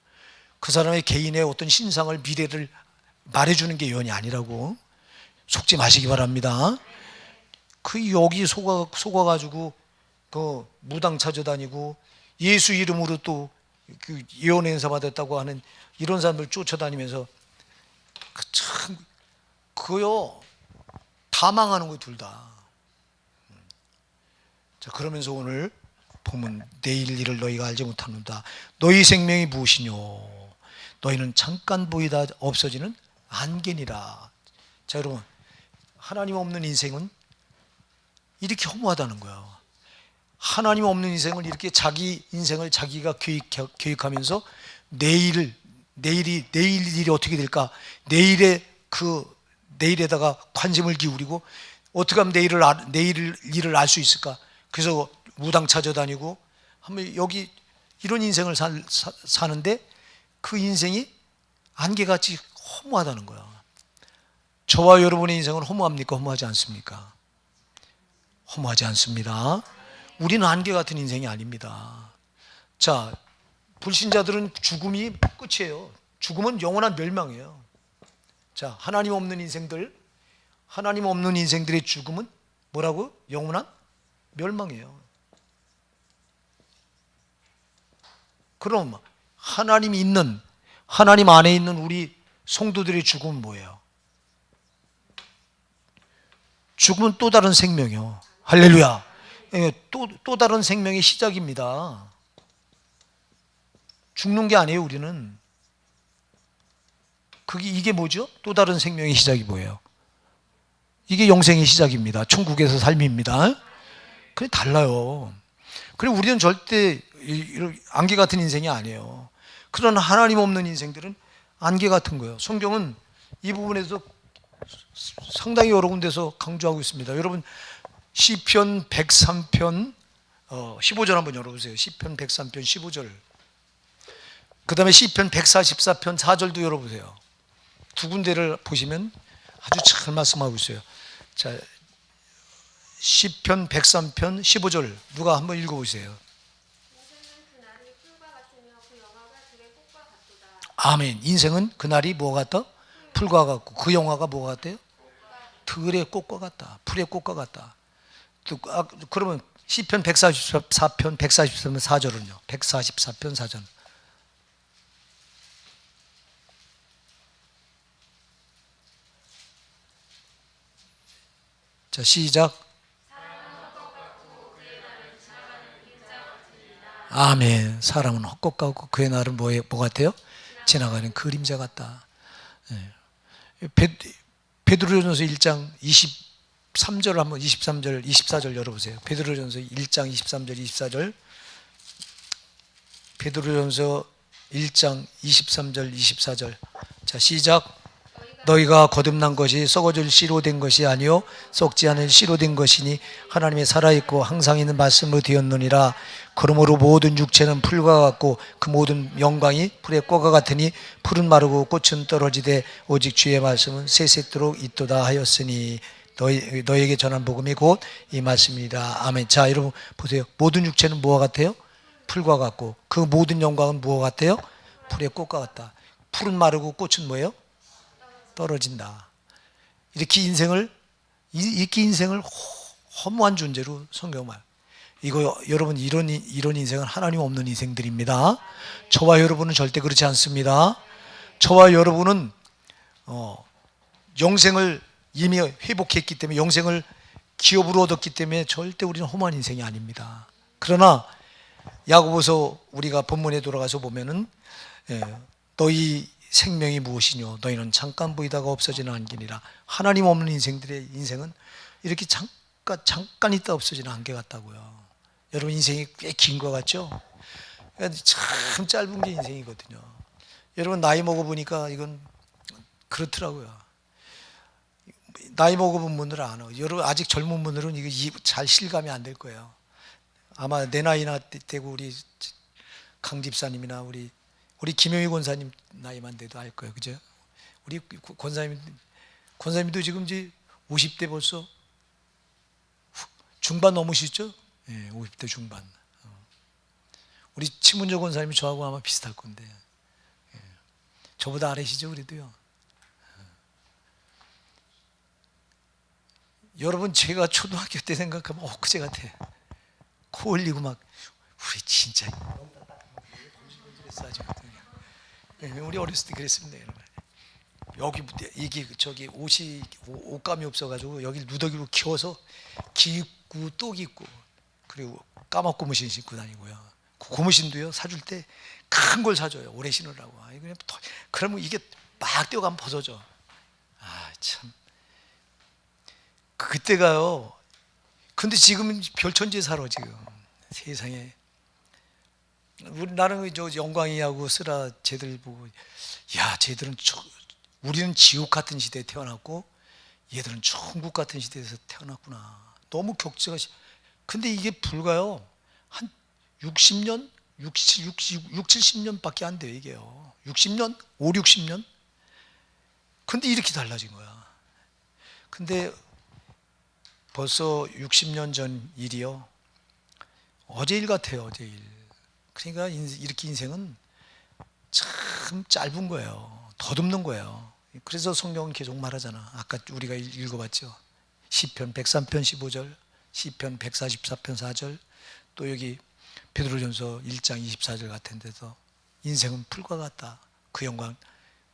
그 사람의 개인의 어떤 신상을 미래를 말해주는 게 예언이 아니라고. 속지 마시기 바랍니다. 그 여기 속아가지고 그 무당 찾아다니고 예수 이름으로 또 그 예언 행사 받았다고 하는 이런 사람들 쫓아다니면서 참 그요 다 망하는 거 둘 다. 자, 그러면서 오늘 보면 내일 일을 너희가 알지 못하는다. 너희 생명이 무엇이뇨? 너희는 잠깐 보이다 없어지는 안개니라. 자, 여러분, 하나님 없는 인생은 이렇게 허무하다는 거예요. 하나님 없는 인생을 이렇게 자기 인생을 자기가 계획하면서 내일 일이 어떻게 될까? 내일에다가 관심을 기울이고 어떻게 하면 내일 일을 알 수 있을까? 그래서 무당 찾아다니고 한번 여기 이런 인생을 사는데 그 인생이 안개같이 허무하다는 거야. 저와 여러분의 인생은 허무합니까? 허무하지 않습니까? 허무하지 않습니다. 우리는 안개 같은 인생이 아닙니다. 자, 불신자들은 죽음이 끝이에요. 죽음은 영원한 멸망이에요. 자, 하나님 없는 인생들의 죽음은 뭐라고? 영원한 멸망이에요. 그럼 하나님 안에 있는 우리 성도들의 죽음은 뭐예요? 죽음은 또 다른 생명이요. 할렐루야. 또 다른 생명의 시작입니다. 죽는 게 아니에요, 우리는. 이게 뭐죠? 또 다른 생명의 시작이 뭐예요? 이게 영생의 시작입니다. 천국에서 삶입니다. 그게 달라요. 그리고 우리는 절대 안개 같은 인생이 아니에요. 그런 하나님 없는 인생들은 안개 같은 거예요. 성경은 이 부분에서 상당히 여러 군데서 강조하고 있습니다. 여러분 시편 103편 15절 한번 열어보세요. 시편 103편 15절. 그 다음에 시편 144편 4절도 열어보세요. 두 군데를 보시면 아주 잘 말씀하고 있어요. 자, 시편 103편 15절 누가 한번 읽어보세요. 아멘. 인생은 그날이 뭐가 같다? 풀과 같고 그 영화가 뭐가 같대요? 들의 꽃과 같다. 풀의 꽃과 같다. 그러면 시편 144편 143편 4절은요. 144편 4절. 자, 시작. 아멘. 사람은 헛것 같고 그의 날은 뭐 같아요? 지나가는 그림자 같다. 베드로전서 1장 23절 한번 23절 24절 열어보세요. 베드로전서 1장 23절 24절. 베드로전서 1장 23절 24절. 자, 시작. 너희가 거듭난 것이 썩어질 씨로 된 것이 아니요 썩지 않을 씨로 된 것이니 하나님의 살아있고 항상 있는 말씀으로 되었느니라. 그러므로 모든 육체는 풀과 같고 그 모든 영광이 풀의 꽃과 같으니 풀은 마르고 꽃은 떨어지되 오직 주의 말씀은 세세토록 있도다 하였으니 너희에게 전한 복음이 곧 이 말씀이다. 아멘. 자, 여러분 보세요. 모든 육체는 무엇 같아요? 풀과 같고 그 모든 영광은 무엇 같아요? 풀의 꽃과 같다. 풀은 마르고 꽃은 뭐예요? 떨어진다. 이렇게 인생을 이끼 인생을 허무한 존재로 성경 말. 이거 여러분 이런 인생은 하나님 없는 인생들입니다. 저와 여러분은 절대 그렇지 않습니다. 저와 여러분은 영생을 이미 회복했기 때문에 영생을 기업으로 얻었기 때문에 절대 우리는 험한 인생이 아닙니다. 그러나 야고보서 우리가 본문에 돌아가서 보면은 너희 생명이 무엇이뇨 너희는 잠깐 보이다가 없어지는 안개니라. 하나님 없는 인생들의 인생은 이렇게 잠깐 있다 없어지는 안개 같다고요. 여러분 인생이 꽤 긴 것 같죠? 참 짧은 게 인생이거든요. 여러분 나이 먹어보니까 이건 그렇더라고요. 나이 먹어본 분들은 안 해요. 여러분 아직 젊은 분들은 이거 잘 실감이 안 될 거예요. 아마 내 나이나 되고 우리 강 집사님이나 우리 김영희 권사님 나이만 돼도 알 거예요. 그죠? 우리 권사님도 지금 이제 50대 벌써 중반 넘으시죠? 예, 50대 중반. 우리 치문조 권사님이 저하고 아마 비슷할 건데. 예. 저보다 아래시죠, 우리도요. 여러분 제가 초등학교 때 생각하면 엊그제 같아. 코 흘리고 막 우리 진짜 우리 어렸을 때 그랬습니다, 여러분. 여기 이게 저기 옷감이 없어가지고 여기 누더기로 키워서 기 입고 똑 입고 그리고 까맣 고무신 신고 다니고요. 그 고무신도요 사줄 때 큰 걸 사줘요. 오래 신으라고. 그러면 이게 막 뛰어가면 벗어져. 아 참. 그때가요. 근데 지금은 별천지에 살아 지금 세상에. 나는 저 영광이하고 쓰라 쟤들 보고 야 쟤들은 우리는 지옥 같은 시대에 태어났고 얘들은 천국 같은 시대에서 태어났구나. 너무 격차가. 근데 이게 불가요 한 60년 70년밖에 안 돼요 이게요. 60년 60년. 근데 이렇게 달라진 거야. 근데 벌써 60년 전 일이요. 어제 일 같아요. 어제 일. 그러니까 이렇게 인생은 참 짧은 거예요. 더듬는 거예요. 그래서 성경은 계속 말하잖아. 아까 우리가 읽어봤죠. 시편 103편 15절, 시편 144편 4절, 또 여기 베드로전서 1장 24절 같은 데서 인생은 풀과 같다. 그 영광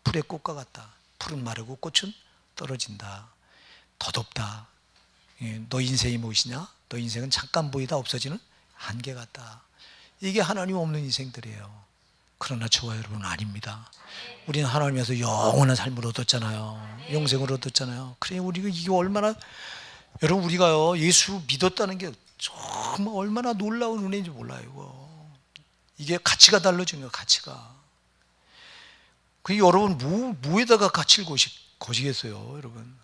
풀의 꽃과 같다. 풀은 마르고 꽃은 떨어진다. 더덥다. 너 인생이 무엇이냐? 너 인생은 잠깐 보이다 없어지는 안개 같다. 이게 하나님 없는 인생들이에요. 그러나 저와 여러분은 아닙니다. 우리는 하나님에서 영원한 삶을 얻었잖아요. 영생을 얻었잖아요. 그래 우리가 이게 얼마나 여러분 우리가요 예수 믿었다는 게 정말 얼마나 놀라운 은혜인지 몰라요. 이게 가치가 달라진 거예요. 가치가. 그 여러분 뭐에다가 가치를 거시겠어요, 여러분?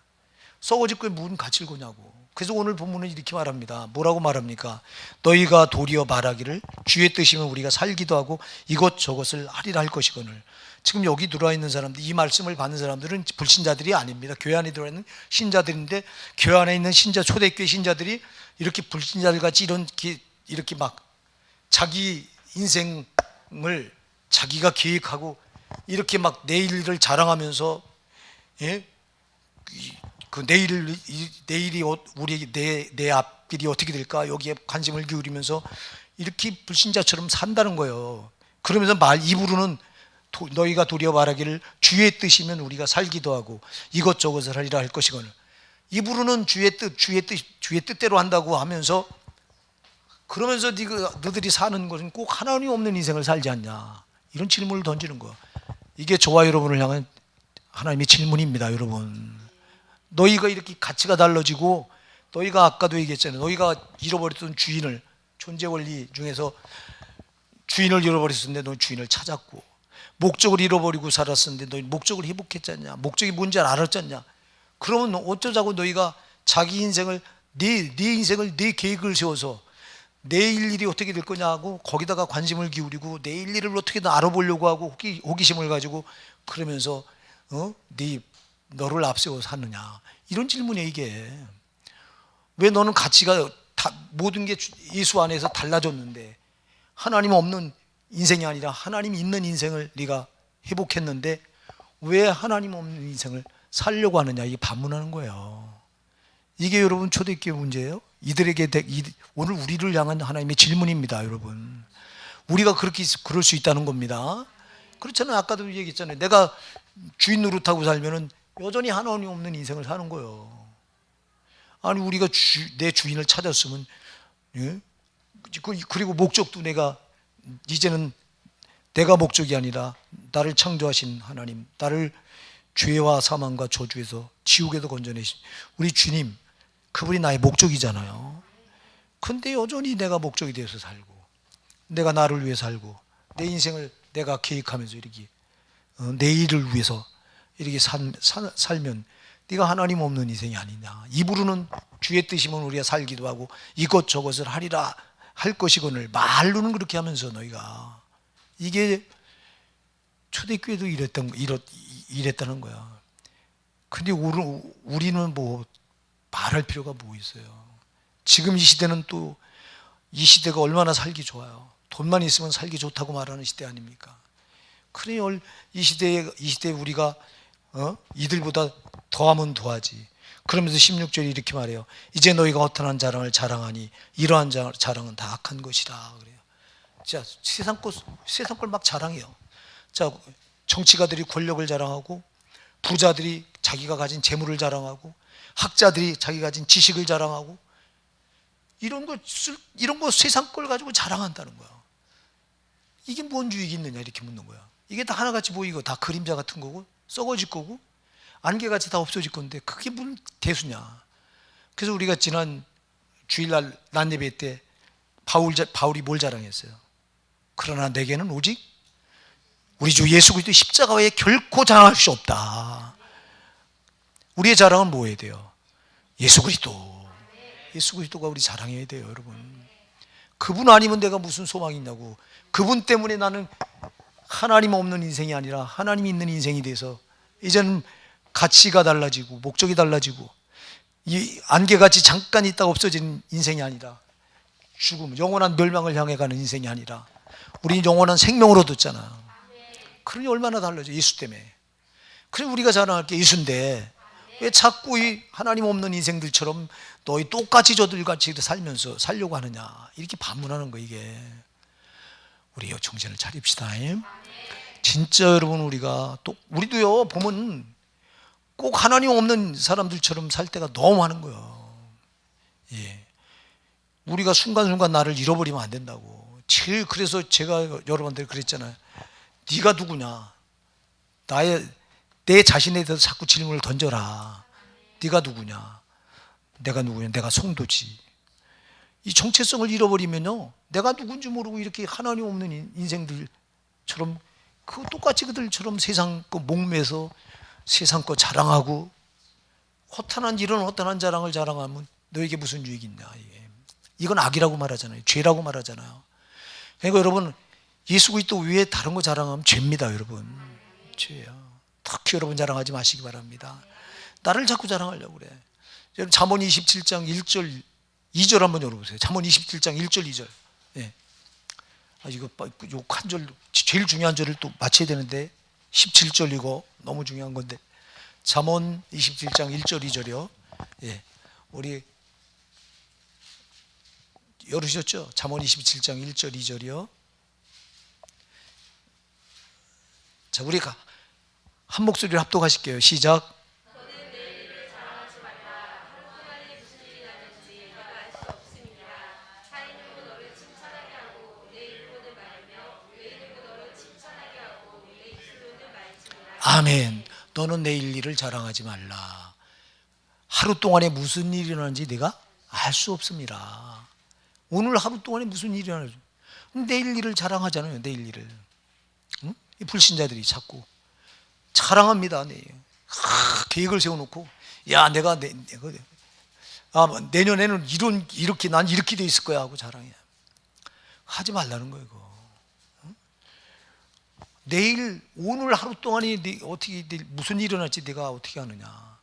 썩어질 거에 무슨 가치를 거냐고. 그래서 오늘 본문은 이렇게 말합니다. 뭐라고 말합니까? 너희가 도리어 말하기를 주의 뜻이면 우리가 살기도 하고 이것저것을 하리라 할 것이거늘. 지금 여기 들어와 있는 사람들, 이 말씀을 받는 사람들은 불신자들이 아닙니다. 교회 안에 들어와 있는 신자들인데 교회 안에 있는 신자, 초대교회 신자들이 이렇게 불신자들 같이 이렇게 막 자기 인생을 자기가 계획하고 이렇게 막 내일을 자랑하면서 그 내일이 우리 내 앞길이 어떻게 될까 여기에 관심을 기울이면서 이렇게 불신자처럼 산다는 거예요. 그러면서 입으로는 너희가 도리어 말하기를 주의 뜻이면 우리가 살기도 하고 이것저것을 하리라 할 것이거늘. 입으로는 주의 뜻대로 한다고 하면서 그러면서 너희들이 사는 것은 꼭 하나님 없는 인생을 살지 않냐 이런 질문을 던지는 거예요. 이게 저와 여러분을 향한 하나님의 질문입니다, 여러분. 너희가 이렇게 가치가 달라지고 너희가 아까도 얘기했잖아요. 너희가 잃어버렸던 주인을 존재 원리 중에서 주인을 잃어버렸었는데 너 주인을 찾았고 목적을 잃어버리고 살았었는데 너희 목적을 회복했잖냐. 목적이 뭔지 알았잖냐. 그러면 어쩌자고 너희가 자기 인생을 네 인생을 네 계획을 세워서 내일 일이 어떻게 될 거냐고 거기다가 관심을 기울이고 내일 일을 어떻게 알아보려고 하고 호기심을 가지고 그러면서 너를 앞세워 사느냐 이런 질문이에요. 이게 왜 너는 가치가 모든 게 예수 안에서 달라졌는데 하나님 없는 인생이 아니라 하나님 있는 인생을 네가 회복했는데 왜 하나님 없는 인생을 살려고 하느냐 이게 반문하는 거예요. 이게 여러분 초대교회 문제예요. 오늘 우리를 향한 하나님의 질문입니다, 여러분. 우리가 그럴 수 있다는 겁니다. 그렇잖아요. 아까도 얘기했잖아요. 내가 주인 노릇하고 살면은 여전히 하나님 없는 인생을 사는 거예요. 아니, 우리가 내 주인을 찾았으면, 예? 그리고 목적도 이제는 내가 목적이 아니라 나를 창조하신 하나님, 나를 죄와 사망과 저주에서 지옥에서 건져내신 우리 주님, 그분이 나의 목적이잖아요. 근데 여전히 내가 목적이 되어서 살고, 내가 나를 위해 살고, 내 인생을 내가 계획하면서 이렇게 내일을 위해서 이렇게 살면 네가 하나님 없는 인생이 아니냐. 입으로는 주의 뜻이면 우리가 살기도 하고 이것저것을 하리라 할 것이거늘 말로는 그렇게 하면서 너희가, 이게 초대교회도 이랬다는 거야. 근데 우리는 뭐 말할 필요가 뭐 있어요. 지금 이 시대는 또 이 시대가 얼마나 살기 좋아요. 돈만 있으면 살기 좋다고 말하는 시대 아닙니까? 그래, 이 시대에 우리가 이들보다 더하면 더하지. 그러면서 16절에 이렇게 말해요. 이제 너희가 허탄한 자랑을 자랑하니 이러한 자랑은 다 악한 것이라 그래요. 자, 세상 걸 막 자랑해요. 자, 정치가들이 권력을 자랑하고, 부자들이 자기가 가진 재물을 자랑하고, 학자들이 자기가 가진 지식을 자랑하고, 이런 거 세상 걸 가지고 자랑한다는 거야. 이게 뭔 유익이 있느냐 이렇게 묻는 거야. 이게 다 하나같이 보이고 다 그림자 같은 거고 썩어질 거고 안개같이 다 없어질 건데 그게 무슨 대수냐. 그래서 우리가 지난 주일날 낮 예배 때 바울이 뭘 자랑했어요? 그러나 내게는 오직 우리 주 예수 그리스도 십자가 외에 결코 자랑할 수 없다. 우리의 자랑은 뭐 해야 돼요? 예수 그리스도가 우리 자랑해야 돼요, 여러분. 그분 아니면 내가 무슨 소망이 있냐고. 그분 때문에 나는 하나님 없는 인생이 아니라 하나님 있는 인생이 돼서 이제는 가치가 달라지고 목적이 달라지고, 이 안개같이 잠깐 있다가 없어지는 인생이 아니라 죽음, 영원한 멸망을 향해 가는 인생이 아니라 우리 영원한 생명을 얻었잖아. 그러니 얼마나 달라져, 예수 때문에. 그래, 우리가 자랑할 게 예수인데 왜 자꾸 이 하나님 없는 인생들처럼 너희 똑같이 저들같이 살려고 하느냐 이렇게 반문하는 거. 이게 우리 정신을 차립시다. 진짜 여러분, 우리도요 보면 꼭 하나님 없는 사람들처럼 살 때가 너무 많은 거예요. 예. 우리가 순간순간 나를 잃어버리면 안 된다고. 그래서 제가 여러분들 그랬잖아요. 네가 누구냐? 내 자신에 대해서 자꾸 질문을 던져라. 네가 누구냐? 내가 누구냐? 내가 성도지. 이 정체성을 잃어버리면요, 내가 누군지 모르고 이렇게 하나님 없는 인생들처럼 똑같이 그들처럼 세상 거 목매서 세상 거 자랑하고 이런 허탄한 자랑을 자랑하면 너에게 무슨 유익이 있냐. 이건 악이라고 말하잖아요. 죄라고 말하잖아요. 그러니까 여러분, 예수 그리스도 외에 다른 거 자랑하면 죄입니다, 여러분. 죄예요. 특히 여러분 자랑하지 마시기 바랍니다. 나를 자꾸 자랑하려고 그래. 여러분 잠언 27장 1절 2절 한번 열어보세요. 잠언 27장 1절 2절. 예. 이거 요 한 절, 제일 중요한 절을 또 맞춰야 되는데 17절 이거 너무 중요한 건데, 잠언 27장 1절 2절이요. 예. 우리 열으셨죠? 잠언 27장 1절 2절이요. 자, 우리가 한 목소리로 합독하실게요. 시작. 너는 내 일을 자랑하지 말라. 하루 동안에 무슨 일이 났는지 내가 알 수 없음이니라. 타인으로 너를 칭찬하게 하고 내 입으로는 말하며 외인으로 너를 칭찬하게 하고 내 입술로는 말지니라. 아멘. 너는 내일 일을 자랑하지 말라. 하루 동안에 무슨 일이 일어나는지 내가 알 수 없습니다. 오늘 하루 동안에 무슨 일이 일어나는지. 내일 일을 자랑하잖아요. 내일 일을. 응? 이 불신자들이 자꾸 자랑합니다. 계획을 세워놓고, 야, 내년에는 난 이렇게 돼 있을 거야 하고 자랑해. 하지 말라는 거예요, 이거. 응? 오늘 하루 동안에 무슨 일이 일어날지 내가 어떻게 하느냐.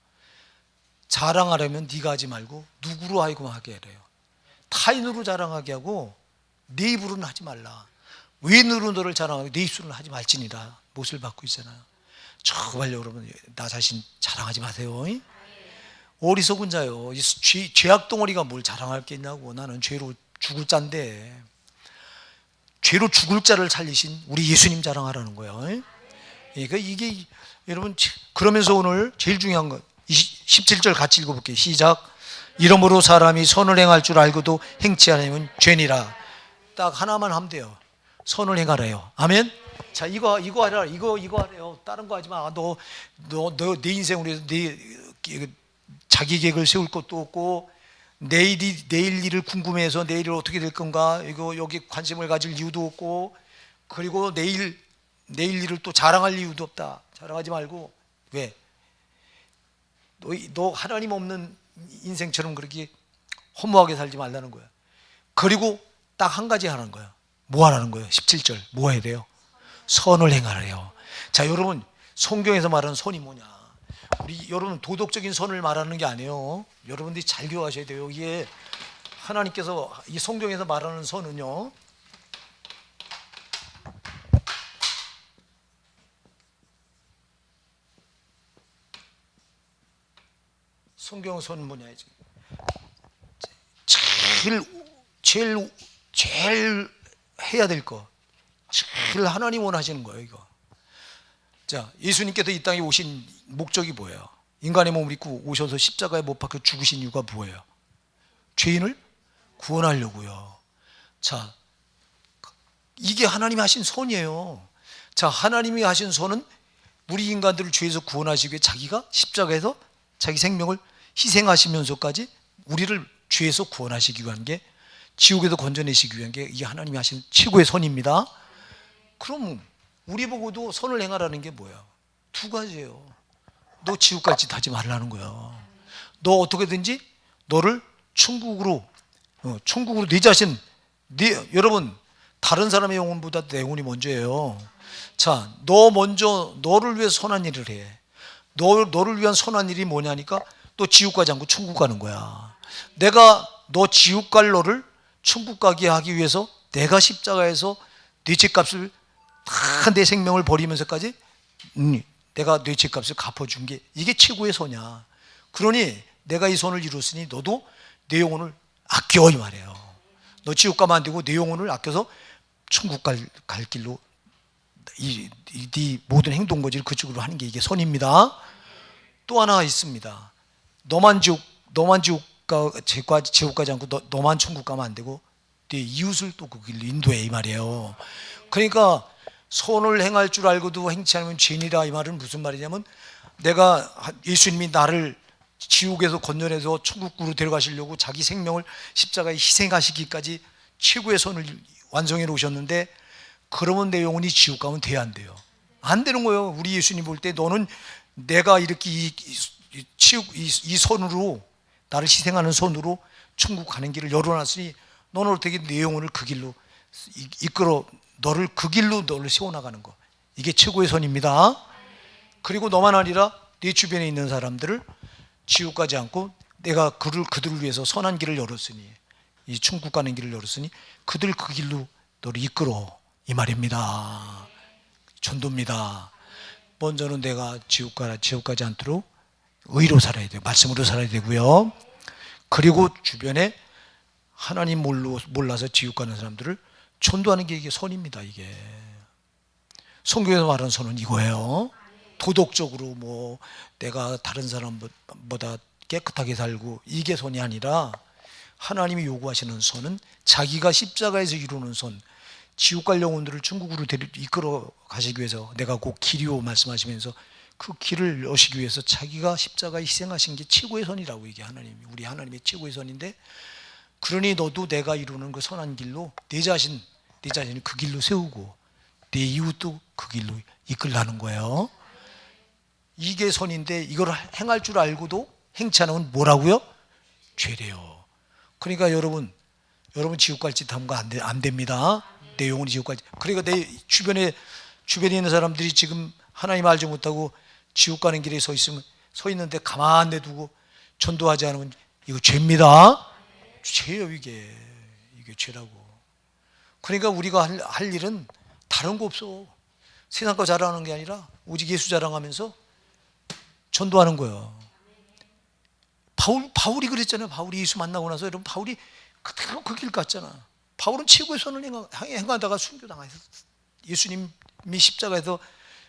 자랑하려면 네가 하지 말고 누구로 하여금 하게 하래요. 타인으로 자랑하게 하고 내 입으로는 하지 말라. 외인으로 너를 자랑하고 내 입술로는 하지 말지니라. 못을 받고 있잖아요. 정말 여러분, 나 자신 자랑하지 마세요. 어리석은 자요. 이 죄악 덩어리가 뭘 자랑할 게 있냐고. 나는 죄로 죽을 자인데. 죄로 죽을 자를 살리신 우리 예수님 자랑하라는 거예요. 그러니까 이게 여러분, 그러면서 오늘 제일 중요한 거 17절 같이 읽어볼게요. 시작. 이러므로 사람이 선을 행할 줄 알고도 행치 않으면 죄니라. 딱 하나만 하면 돼요. 선을 행하래요. 아멘. 자, 이거 하라. 이거 하래요. 다른 거 하지 마. 너 내 인생으로 내 자기 계획을 세울 것도 없고, 내일 일을 궁금해서 내일이 어떻게 될 건가, 이거 여기 관심을 가질 이유도 없고, 그리고 내일 일을 또 자랑할 이유도 없다. 자랑하지 말고. 왜? 너 하나님 없는 인생처럼 그렇게 허무하게 살지 말라는 거야. 그리고 딱 한 가지 하는 거야. 뭐 하라는 거예요? 17절 뭐 해야 돼요? 선을 행하래요. 자, 여러분, 성경에서 말하는 선이 뭐냐? 여러분, 도덕적인 선을 말하는 게 아니에요. 여러분들이 잘 기억하셔야 돼요. 이게 하나님께서 이 성경에서 말하는 선은요, 성경 선은 뭐냐? 제일 해야 될 거, 제일 하나님 원하시는 거예요, 이거. 자, 예수님께서 이 땅에 오신 목적이 뭐예요? 인간의 몸을 입고 오셔서 십자가에 못 박혀 죽으신 이유가 뭐예요? 죄인을 구원하려고요. 자, 이게 하나님이 하신 선이에요. 자, 하나님이 하신 선은 우리 인간들을 죄에서 구원하시기 위해 자기가 십자가에서 자기 생명을 희생하시면서까지 우리를 죄에서 구원하시기 위한 게, 지옥에서 건져내시기 위한 게 이게 하나님이 하신 최고의 선입니다. 그럼 우리 보고도 선을 행하라는 게 뭐야? 두 가지예요. 너 지옥 갈 짓 하지 말라는 거야. 너 어떻게든지 너를 천국으로 네 자신, 여러분, 다른 사람의 영혼보다 내 영혼이 먼저예요. 자, 너 먼저 너를 위해 선한 일을 해. 너를 위한 선한 일이 뭐냐니까, 또 지옥 가지 않고 천국 가는 거야. 내가 너 지옥 갈 너를 천국 가게 하기 위해서 내가 십자가에서 네 죄값을 다, 내 생명을 버리면서까지 내가 네 죄값을 갚아준 게 이게 최고의 선이야. 그러니 내가 이 선을 이뤘으니 너도 내 영혼을 아껴, 이 말이에요. 너 지옥 가면 안 되고 내 영혼을 아껴서 천국 갈 길로 네 모든 행동 거지를 그쪽으로 하는 게 이게 선입니다. 또 하나 있습니다. 너만 지옥 가지 않고 너만 천국 가면 안 되고 네 이웃을 또 그 길로 인도해, 이 말이에요. 그러니까 선을 행할 줄 알고도 행치 않으면 죄인이라, 이 말은 무슨 말이냐면, 내가 예수님이 나를 지옥에서 건져내서 천국으로 데려가시려고 자기 생명을 십자가에 희생하시기까지 최고의 선을 완성해 놓으셨는데, 그러면 내 영혼이 지옥 가면 돼야 안 돼요? 안 되는 거예요. 우리 예수님 볼 때 너는 내가 이렇게 이 선으로, 나를 희생하는 선으로 천국 가는 길을 열어놨으니 너는 어떻게 내 영혼을 그 길로 이끌어, 너를 그 길로 너를 세워나가는 거, 이게 최고의 선입니다. 그리고 너만 아니라 네 주변에 있는 사람들을 지옥 가지 않고 내가 그들을 위해서 선한 길을 열었으니, 이 천국 가는 길을 열었으니 그들 그 길로 너를 이끌어, 이 말입니다. 전도입니다. 먼저는 내가 지옥 가지 않도록 의로 살아야 돼요. 말씀으로 살아야 되고요. 그리고 주변에 하나님 몰라서 지옥 가는 사람들을 전도하는 게 이게 선입니다. 이게 성경에서 말하는 선은 이거예요. 도덕적으로 뭐 내가 다른 사람보다 깨끗하게 살고 이게 선이 아니라, 하나님이 요구하시는 선은 자기가 십자가에서 이루는 선, 지옥 갈 영혼들을 천국으로 이끌어 가시기 위해서 내가 곧 길이요 말씀하시면서 그 길을 여시기 위해서 자기가 십자가에 희생하신 게 최고의 선이라고, 이게 우리 하나님의 최고의 선인데, 그러니 너도 내가 이루는 그 선한 길로 네 자신을 그 길로 세우고 내 이웃도 그 길로 이끌라는 거예요. 이게 선인데, 이걸 행할 줄 알고도 행치 않으면 뭐라고요? 죄래요. 그러니까 여러분 지옥 갈 짓 하면 안 됩니다. 내 영혼이 지옥 갈 짓. 그러니까 내 주변에 있는 사람들이 지금 하나님 알지 못하고 지옥 가는 길에 서 있는데 가만 내두고 전도하지 않으면 이거 죄입니다. 죄예요. 이게 죄라고. 그러니까 우리가 할 일은 다른 거 없어. 세상 거 자랑하는 게 아니라 오직 예수 자랑하면서 전도하는 거예요. 바울이 그랬잖아요. 바울이 예수 만나고 나서 여러분 바울이 그대로 그 길 갔잖아. 바울은 최고의 선을 행하다가 순교당해서 예수님이 십자가에서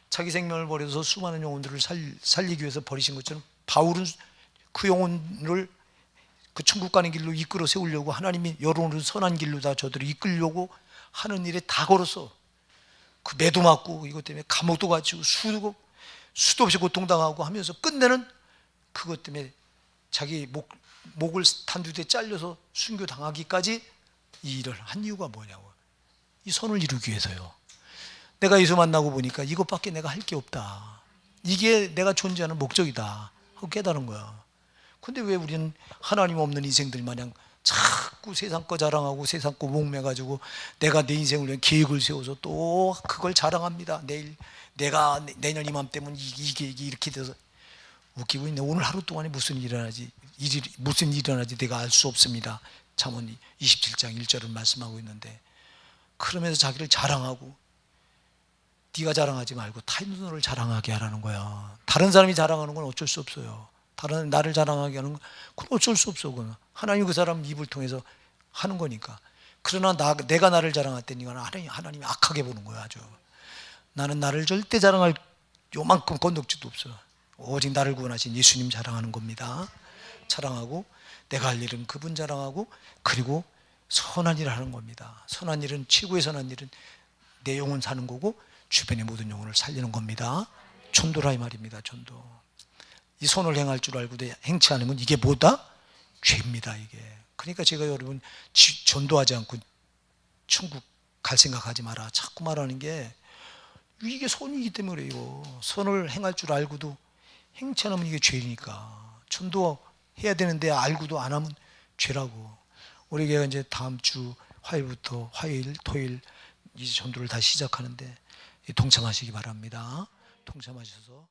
자기 생명을 버려서 수많은 영혼들을 살리기 위해서 버리신 것처럼 바울은 그 영혼을 그 천국 가는 길로 이끌어 세우려고 하나님이 여러분을 선한 길로 다 저들을 이끌려고 하는 일에 다 걸었어. 그 매도 맞고 이것 때문에 감옥도 갇히고 수도 없이 고통당하고 하면서 끝내는 그것 때문에 자기 목을 단두대 잘려서 순교당하기까지 이 일을 한 이유가 뭐냐고. 이 선을 이루기 위해서요. 내가 예수 만나고 보니까 이것밖에 내가 할 게 없다. 이게 내가 존재하는 목적이다 하고 깨달은 거야. 근데 왜 우리는 하나님 없는 인생들 마냥 자꾸 세상 거 자랑하고 세상 거 목매가지고 내가 내 인생을 위한 계획을 세워서 또 그걸 자랑합니다. 내가 내년 이맘때면 이게 이렇게 돼서 웃기고 있네. 오늘 하루 동안에 무슨 일이 일어나지 내가 알 수 없습니다. 잠언 27장 1절을 말씀하고 있는데, 그러면서 자기를 자랑하고, 네가 자랑하지 말고 타인을 자랑하게 하라는 거야. 다른 사람이 자랑하는 건 어쩔 수 없어요. 다른 나를 자랑하게 하는 건 어쩔 수 없어. 그건 하나님 그 사람 입을 통해서 하는 거니까. 그러나 내가 나를 자랑할 때는 이건 하나님이 악하게 보는 거야. 아주 나는 나를 절대 자랑할 요만큼 건덕지도 없어. 오직 나를 구원하신 예수님 자랑하는 겁니다. 자랑하고 내가 할 일은 그분 자랑하고, 그리고 선한 일을 하는 겁니다. 선한 일은, 최고의 선한 일은 내 영혼 사는 거고 주변의 모든 영혼을 살리는 겁니다. 전도라 이 말입니다. 전도. 이 선을 행할 줄 알고 행치 않으면 이게 뭐다? 죄입니다. 이게. 그러니까 제가 여러분 전도하지 않고 천국 갈 생각하지 마라 자꾸 말하는 게, 이게 선이기 때문에 그래요. 선을 행할 줄 알고도 행치 않으면 이게 죄니까. 전도해야 되는데 알고도 안 하면 죄라고. 우리 교회가 이제 다음 주 화요일부터 화요일, 토요일 이제 전도를 다시 시작하는데 동참하시기 바랍니다. 동참하셔서